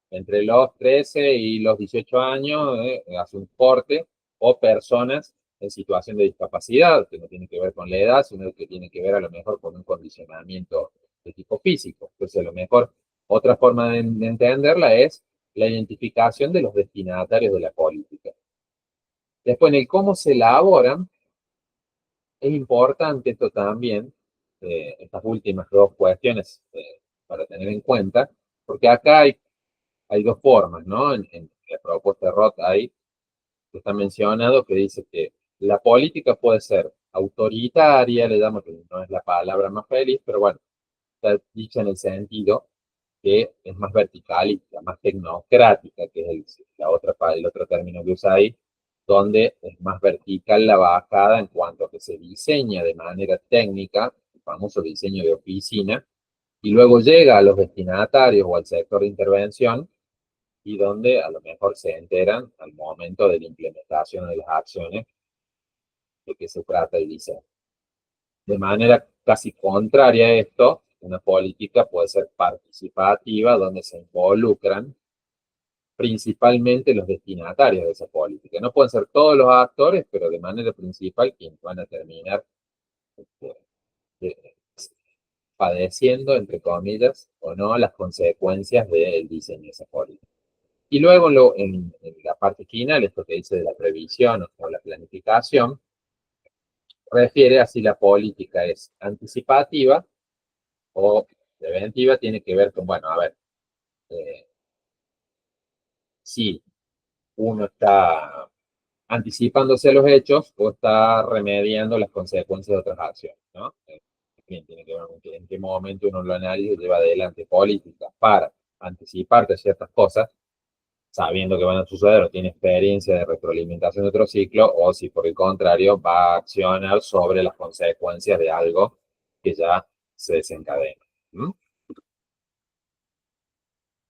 entre los 13 y los 18 años, hace un corte, o personas en situación de discapacidad, que no tiene que ver con la edad, sino que tiene que ver a lo mejor con un condicionamiento de tipo físico. Entonces, a lo mejor otra forma de entenderla es la identificación de los destinatarios de la política. Después, en el cómo se elaboran, es importante esto también, estas últimas dos cuestiones para tener en cuenta, porque acá hay dos formas, ¿no? En la propuesta de Roth ahí está mencionado que dice que la política puede ser autoritaria, le damos que no es la palabra más feliz, pero bueno, está dicha en el sentido que es más verticalista, más tecnocrática, que es el otro término que usa ahí, donde es más vertical la bajada en cuanto a que se diseña de manera técnica, el famoso diseño de oficina, y luego llega a los destinatarios o al sector de intervención, y donde a lo mejor se enteran al momento de la implementación de las acciones de qué se trata el diseño. De manera casi contraria a esto, una política puede ser participativa, donde se involucran principalmente los destinatarios de esa política. No pueden ser todos los actores, pero de manera principal quienes van a terminar este, eh, padeciendo, entre comillas, o no, las consecuencias del diseño de esa política. Y luego en la parte final, esto que dice de la previsión o la planificación, refiere a si la política es anticipativa o preventiva, tiene que ver con, bueno, a ver, si uno está anticipándose a los hechos o está remediando las consecuencias de otras acciones, ¿no? Bien, tiene que ver con en qué momento uno lo analiza y lleva adelante políticas para anticiparte a ciertas cosas, sabiendo que van a suceder o tiene experiencia de retroalimentación de otro ciclo, o si por el contrario va a accionar sobre las consecuencias de algo que ya se desencadena. ¿Mm?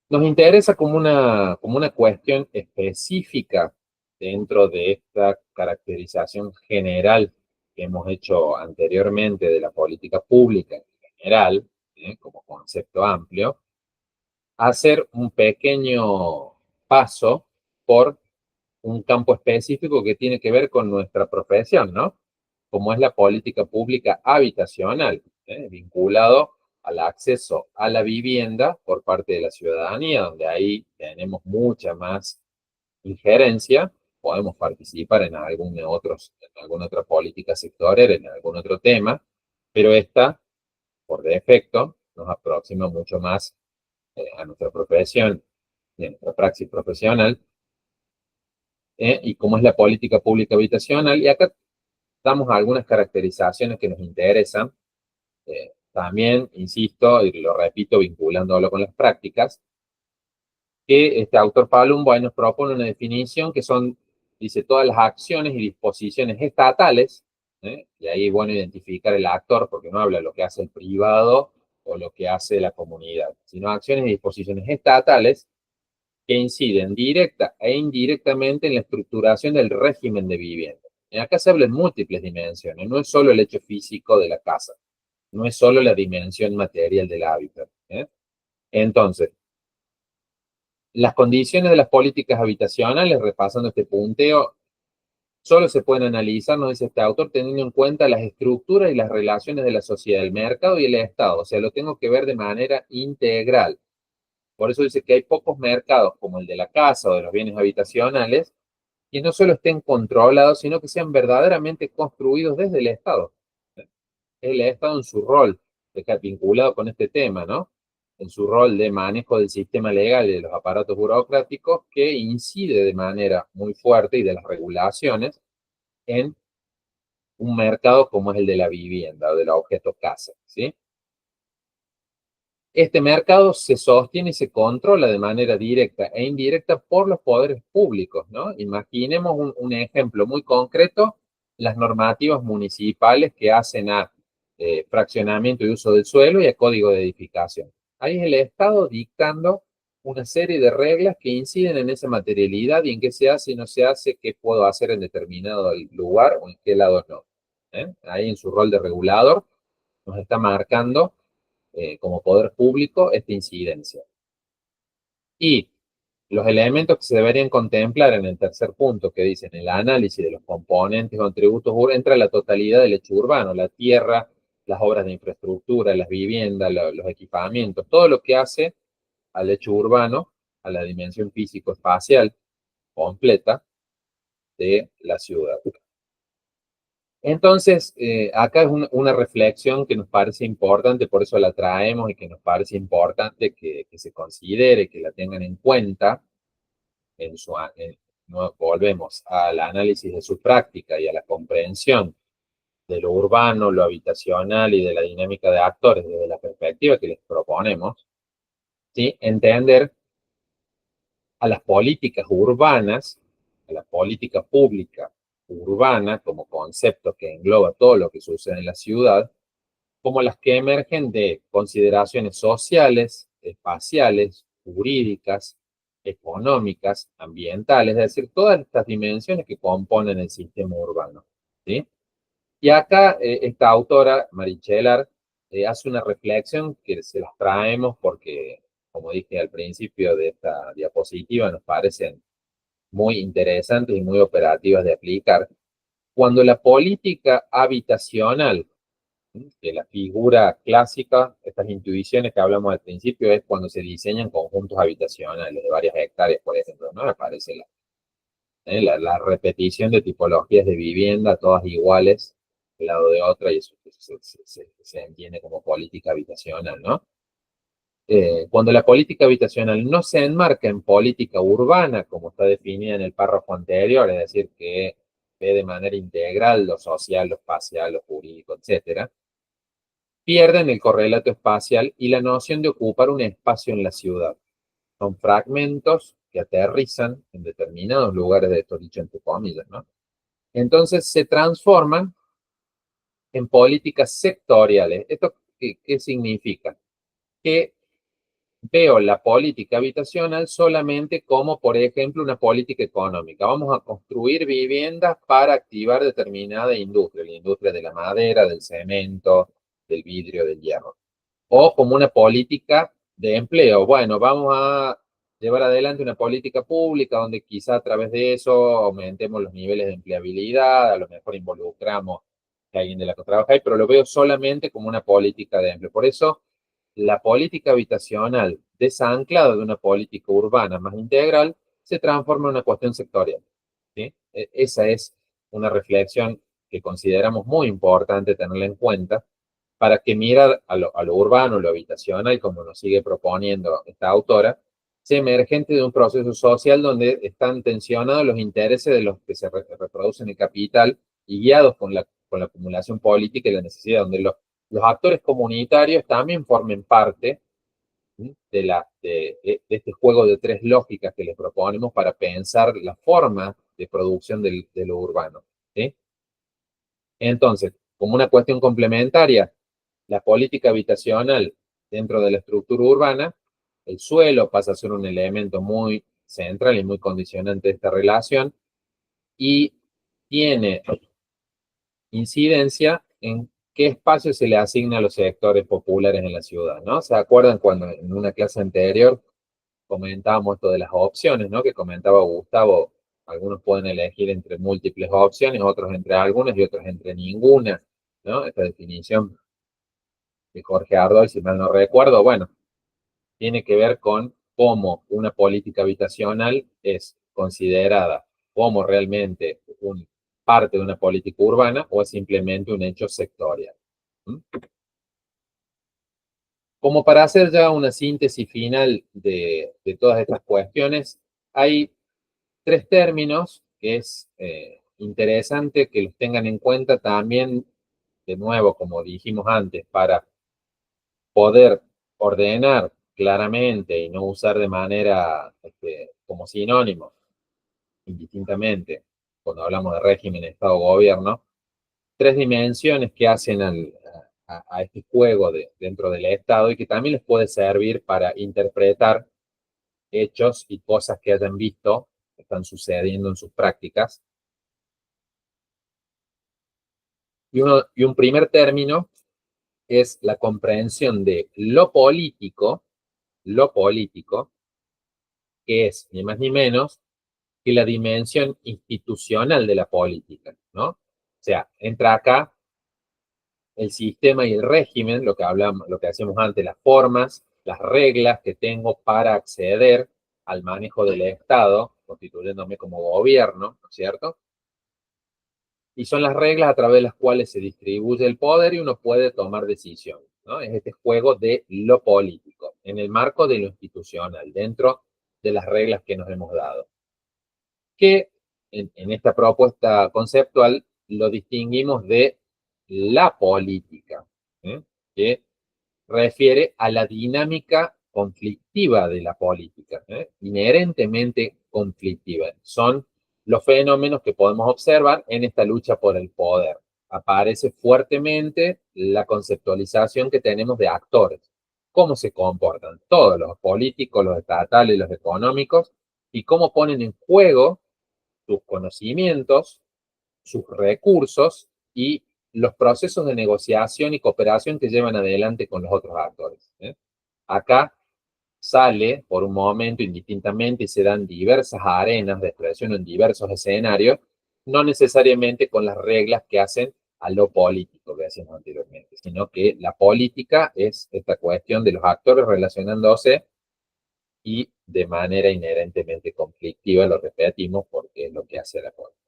Nos interesa como una cuestión específica dentro de esta caracterización general que hemos hecho anteriormente de la política pública en general, como concepto amplio, hacer un pequeño paso por un campo específico que tiene que ver con nuestra profesión, ¿no? Como es la política pública habitacional, vinculado al acceso a la vivienda por parte de la ciudadanía, donde ahí tenemos mucha más injerencia, podemos participar en en alguna otra política sectorial, en algún otro tema, pero esta, por defecto, nos aproxima mucho más a nuestra profesión y a nuestra praxis profesional, y cómo es la política pública habitacional. Y acá damos algunas caracterizaciones que nos interesan. También, insisto, y lo repito, vinculándolo con las prácticas, que este autor Pablo Umboy nos propone una definición que son, dice, todas las acciones y disposiciones estatales, y ahí es bueno identificar el actor, porque no habla de lo que hace el privado o lo que hace la comunidad, sino acciones y disposiciones estatales que inciden directa e indirectamente en la estructuración del régimen de vivienda. Y acá se habla en múltiples dimensiones, no es solo el hecho físico de la casa, no es solo la dimensión material del hábitat. Entonces, las condiciones de las políticas habitacionales, repasando este punteo, solo se pueden analizar, nos dice este autor, teniendo en cuenta las estructuras y las relaciones de la sociedad, el mercado y el Estado. O sea, lo tengo que ver de manera integral. Por eso dice que hay pocos mercados, como el de la casa o de los bienes habitacionales, que no solo estén controlados, sino que sean verdaderamente construidos desde el Estado. El Estado en su rol, vinculado con este tema, ¿no? En su rol de manejo del sistema legal y de los aparatos burocráticos, que incide de manera muy fuerte y de las regulaciones en un mercado como es el de la vivienda o del objeto casa, ¿sí? Este mercado se sostiene y se controla de manera directa e indirecta por los poderes públicos, ¿no? Imaginemos un ejemplo muy concreto, las normativas municipales que hacen a fraccionamiento y uso del suelo y a código de edificación. Ahí es el Estado dictando una serie de reglas que inciden en esa materialidad y en qué se hace y no se hace, qué puedo hacer en determinado lugar o en qué lado no. Ahí en su rol de regulador nos está marcando como poder público esta incidencia. Y los elementos que se deberían contemplar en el tercer punto, que dicen el análisis de los componentes o atributos urbanos, entra la totalidad del hecho urbano, la tierra, las obras de infraestructura, las viviendas, los equipamientos, todo lo que hace al hecho urbano, a la dimensión físico-espacial completa de la ciudad. Entonces, acá es una reflexión que nos parece importante, por eso la traemos y que nos parece importante que se considere, que la tengan en cuenta en no, volvemos al análisis de su práctica y a la comprensión de lo urbano, lo habitacional y de la dinámica de actores desde la perspectiva que les proponemos, ¿sí? Entender a las políticas urbanas, a la política pública urbana como concepto que engloba todo lo que sucede en la ciudad, como las que emergen de consideraciones sociales, espaciales, jurídicas, económicas, ambientales, es decir, todas estas dimensiones que componen el sistema urbano, ¿sí? Y acá esta autora, Marichelar, hace una reflexión que se las traemos porque, como dije al principio de esta diapositiva, nos parecen muy interesantes y muy operativas de aplicar. Cuando la política habitacional, que la figura clásica, estas intuiciones que hablamos al principio, es cuando se diseñan conjuntos habitacionales de varias hectáreas, por ejemplo, ¿no? Me parece la repetición de tipologías de vivienda, todas iguales, al lado de otra, y eso se entiende como política habitacional, ¿no? Cuando la política habitacional no se enmarca en política urbana, como está definida en el párrafo anterior, es decir, que ve de manera integral lo social, lo espacial, lo jurídico, etcétera, pierden el correlato espacial y la noción de ocupar un espacio en la ciudad. son fragmentos que aterrizan en determinados lugares de esto dicho entre comillas, ¿no? Entonces se transforman en políticas sectoriales. ¿Esto qué significa? Que veo la política habitacional solamente como, por ejemplo, una política económica. Vamos a construir viviendas para activar determinada industria, la industria de la madera, del cemento, del vidrio, del hierro. O como una política de empleo. Bueno, vamos a llevar adelante una política pública donde quizá a través de eso aumentemos los niveles de empleabilidad, a lo mejor involucramos a alguien de la que trabaja ahí, pero lo veo solamente como una política de empleo. Por eso la política habitacional desanclada de una política urbana más integral se transforma en una cuestión sectorial. ¿Sí? Esa es una reflexión que consideramos muy importante tenerla en cuenta para que mirar a lo urbano, lo habitacional, como nos sigue proponiendo esta autora, sea emergente de un proceso social donde están tensionados los intereses de los que se reproducen el capital y guiados con la acumulación política y la necesidad, donde los actores comunitarios también formen parte de este juego de tres lógicas que les proponemos para pensar la forma de producción de lo urbano. ¿Sí? Entonces, como una cuestión complementaria, la política habitacional dentro de la estructura urbana, el suelo pasa a ser un elemento muy central y muy condicionante de esta relación y tiene incidencia en qué espacio se le asigna a los sectores populares en la ciudad, ¿no? ¿Se acuerdan cuando en una clase anterior comentábamos esto de las opciones, ¿no? Que comentaba Gustavo, algunos pueden elegir entre múltiples opciones, otros entre algunas y otros entre ninguna, ¿no? Esta definición de Jorge Ardol, si mal no recuerdo, bueno, tiene que ver con cómo una política habitacional es considerada como realmente parte de una política urbana o es simplemente un hecho sectorial. ¿Mm? Como para hacer ya una síntesis final de todas estas cuestiones, hay tres términos que es interesante que los tengan en cuenta también, de nuevo, como dijimos antes, para poder ordenar claramente y no usar de manera como sinónimo, indistintamente, cuando hablamos de régimen, Estado, gobierno, tres dimensiones que hacen a este juego dentro del Estado y que también les puede servir para interpretar hechos y cosas que hayan visto que están sucediendo en sus prácticas. Y un primer término es la comprensión de lo político, que es ni más ni menos que la dimensión institucional de la política, ¿no? O sea, entra acá el sistema y el régimen, lo que hablamos, lo que hacíamos antes, las formas, las reglas que tengo para acceder al manejo del Estado, constituyéndome como gobierno, ¿no es cierto? Y son las reglas a través de las cuales se distribuye el poder y uno puede tomar decisiones, ¿no? Es este juego de lo político, en el marco de lo institucional, dentro de las reglas que nos hemos dado. Que en esta propuesta conceptual lo distinguimos de la política, ¿eh? Que refiere a la dinámica conflictiva de la política, inherentemente conflictiva. Son los fenómenos que podemos observar en esta lucha por el poder. Aparece fuertemente la conceptualización que tenemos de actores, cómo se comportan todos los políticos, los estatales, los económicos, y cómo ponen en juego sus conocimientos, sus recursos y los procesos de negociación y cooperación que llevan adelante con los otros actores. Acá sale por un momento indistintamente y se dan diversas arenas de expresión en diversos escenarios, no necesariamente con las reglas que hacen a lo político que decíamos anteriormente, sino que la política es esta cuestión de los actores relacionándose y de manera inherentemente conflictiva, lo repetimos porque es lo que hace la política.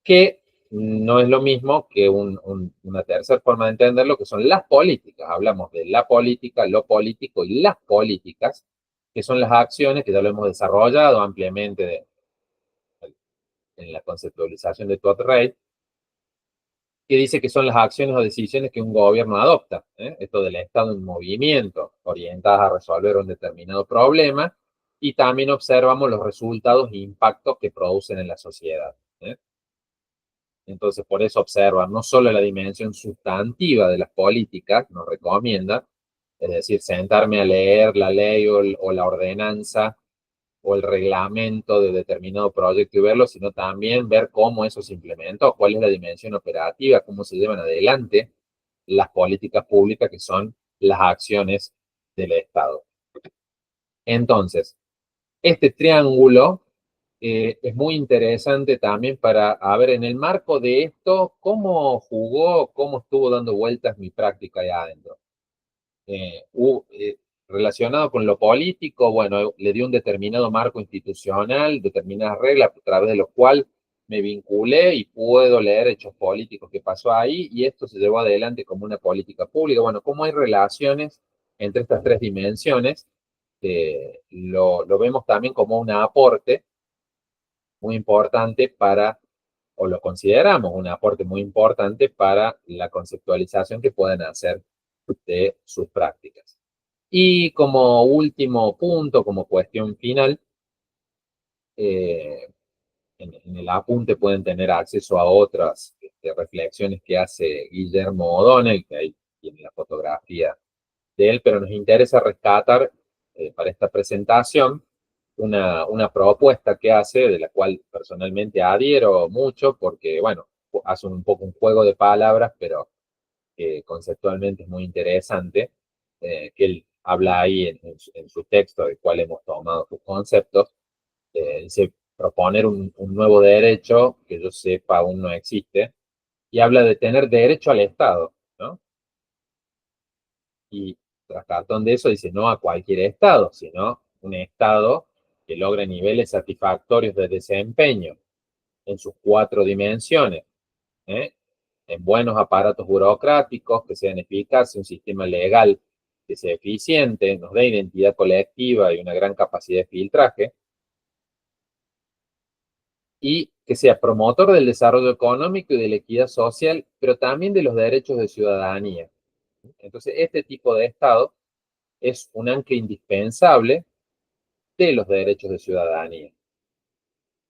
Que no es lo mismo que una tercera forma de entenderlo, que son las políticas. Hablamos de la política, lo político y las políticas, que son las acciones que ya lo hemos desarrollado ampliamente en la conceptualización de Todd Reid, que dice que son las acciones o decisiones que un gobierno adopta, esto del Estado en movimiento, orientadas a resolver un determinado problema, y también observamos los resultados e impactos que producen en la sociedad. Entonces, por eso observan no solo la dimensión sustantiva de las políticas, nos recomienda, es decir, sentarme a leer la ley o la ordenanza o el reglamento de determinado proyecto y verlo, sino también ver cómo eso se implementó, cuál es la dimensión operativa, cómo se llevan adelante las políticas públicas que son las acciones del Estado. Entonces, este triángulo es muy interesante también para, a ver, en el marco de esto, cómo jugó, cómo estuvo dando vueltas mi práctica allá adentro. Relacionado con lo político, bueno, le dio un determinado marco institucional, determinadas reglas a través de lo cual me vinculé y puedo leer hechos políticos que pasó ahí y esto se llevó adelante como una política pública. Bueno, cómo hay relaciones entre estas tres dimensiones, lo vemos también como un aporte muy importante para, o lo consideramos un aporte muy importante para la conceptualización que pueden hacer de sus prácticas. Y como último punto, como cuestión final, en el apunte pueden tener acceso a otras reflexiones que hace Guillermo O'Donnell, que ahí tiene la fotografía de él, pero nos interesa rescatar para esta presentación una propuesta que hace, de la cual personalmente adhiero mucho, porque, bueno, hace un poco un juego de palabras, pero conceptualmente es muy interesante, que él habla ahí en su texto, del cual hemos tomado sus conceptos, dice proponer un nuevo derecho que yo sepa aún no existe, y habla de tener derecho al Estado, ¿no? Y tras cartón de eso dice no a cualquier Estado, sino un Estado que logre niveles satisfactorios de desempeño en sus cuatro dimensiones, ¿eh? En buenos aparatos burocráticos que sean eficaces, un sistema legal que sea eficiente, nos dé identidad colectiva y una gran capacidad de filtraje, y que sea promotor del desarrollo económico y de la equidad social, pero también de los derechos de ciudadanía. Entonces, este tipo de Estado es un ancla indispensable de los derechos de ciudadanía.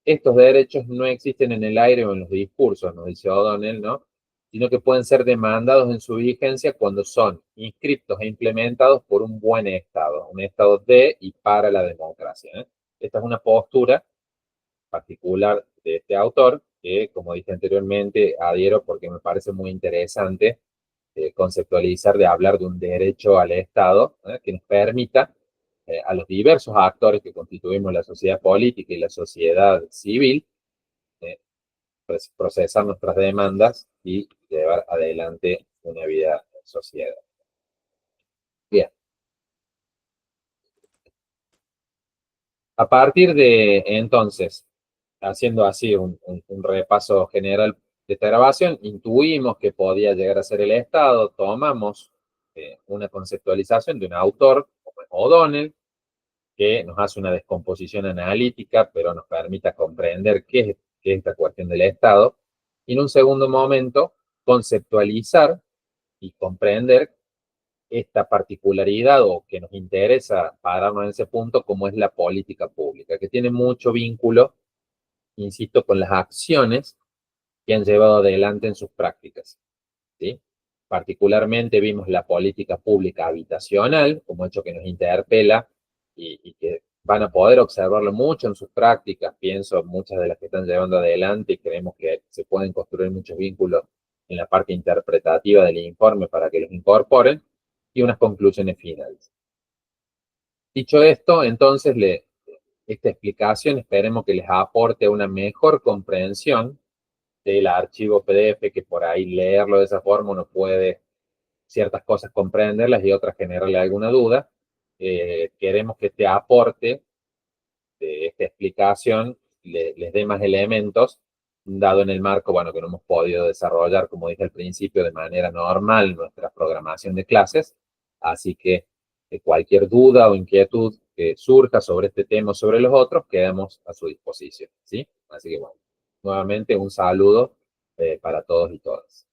Estos derechos no existen en el aire o en los discursos, nos dice O'Donnell, ¿no? Sino que pueden ser demandados en su vigencia cuando son inscriptos e implementados por un buen Estado, un Estado de y para la democracia. Esta es una postura particular de este autor, que, como dije anteriormente, adhiero porque me parece muy interesante conceptualizar de hablar de un derecho al Estado que nos permita a los diversos actores que constituimos la sociedad política y la sociedad civil eh, procesar nuestras demandas y llevar adelante una vida en sociedad. Bien. A partir de entonces, haciendo así un repaso general de esta grabación, intuimos que podía llegar a ser el Estado, tomamos una conceptualización de un autor como O'Donnell, que nos hace una descomposición analítica, pero nos permita comprender qué es esta cuestión del Estado, y en un segundo momento conceptualizar y comprender esta particularidad o que nos interesa pararnos en ese punto, como es la política pública, que tiene mucho vínculo, insisto, con las acciones que han llevado adelante en sus prácticas, ¿sí? Particularmente vimos la política pública habitacional como hecho que nos interpela y que van a poder observarlo mucho en sus prácticas, pienso muchas de las que están llevando adelante y creemos que se pueden construir muchos vínculos en la parte interpretativa del informe para que los incorporen y unas conclusiones finales. Dicho esto, entonces, esta explicación esperemos que les aporte una mejor comprensión del archivo PDF, que por ahí leerlo de esa forma uno puede ciertas cosas comprenderlas y otras generarle alguna duda. Queremos que este aporte de esta explicación les dé más elementos, dado en el marco, bueno, que no hemos podido desarrollar, como dije al principio, de manera normal nuestra programación de clases. Así que cualquier duda o inquietud que surja sobre este tema o sobre los otros, quedamos a su disposición, ¿sí? Así que bueno, nuevamente un saludo para todos y todas.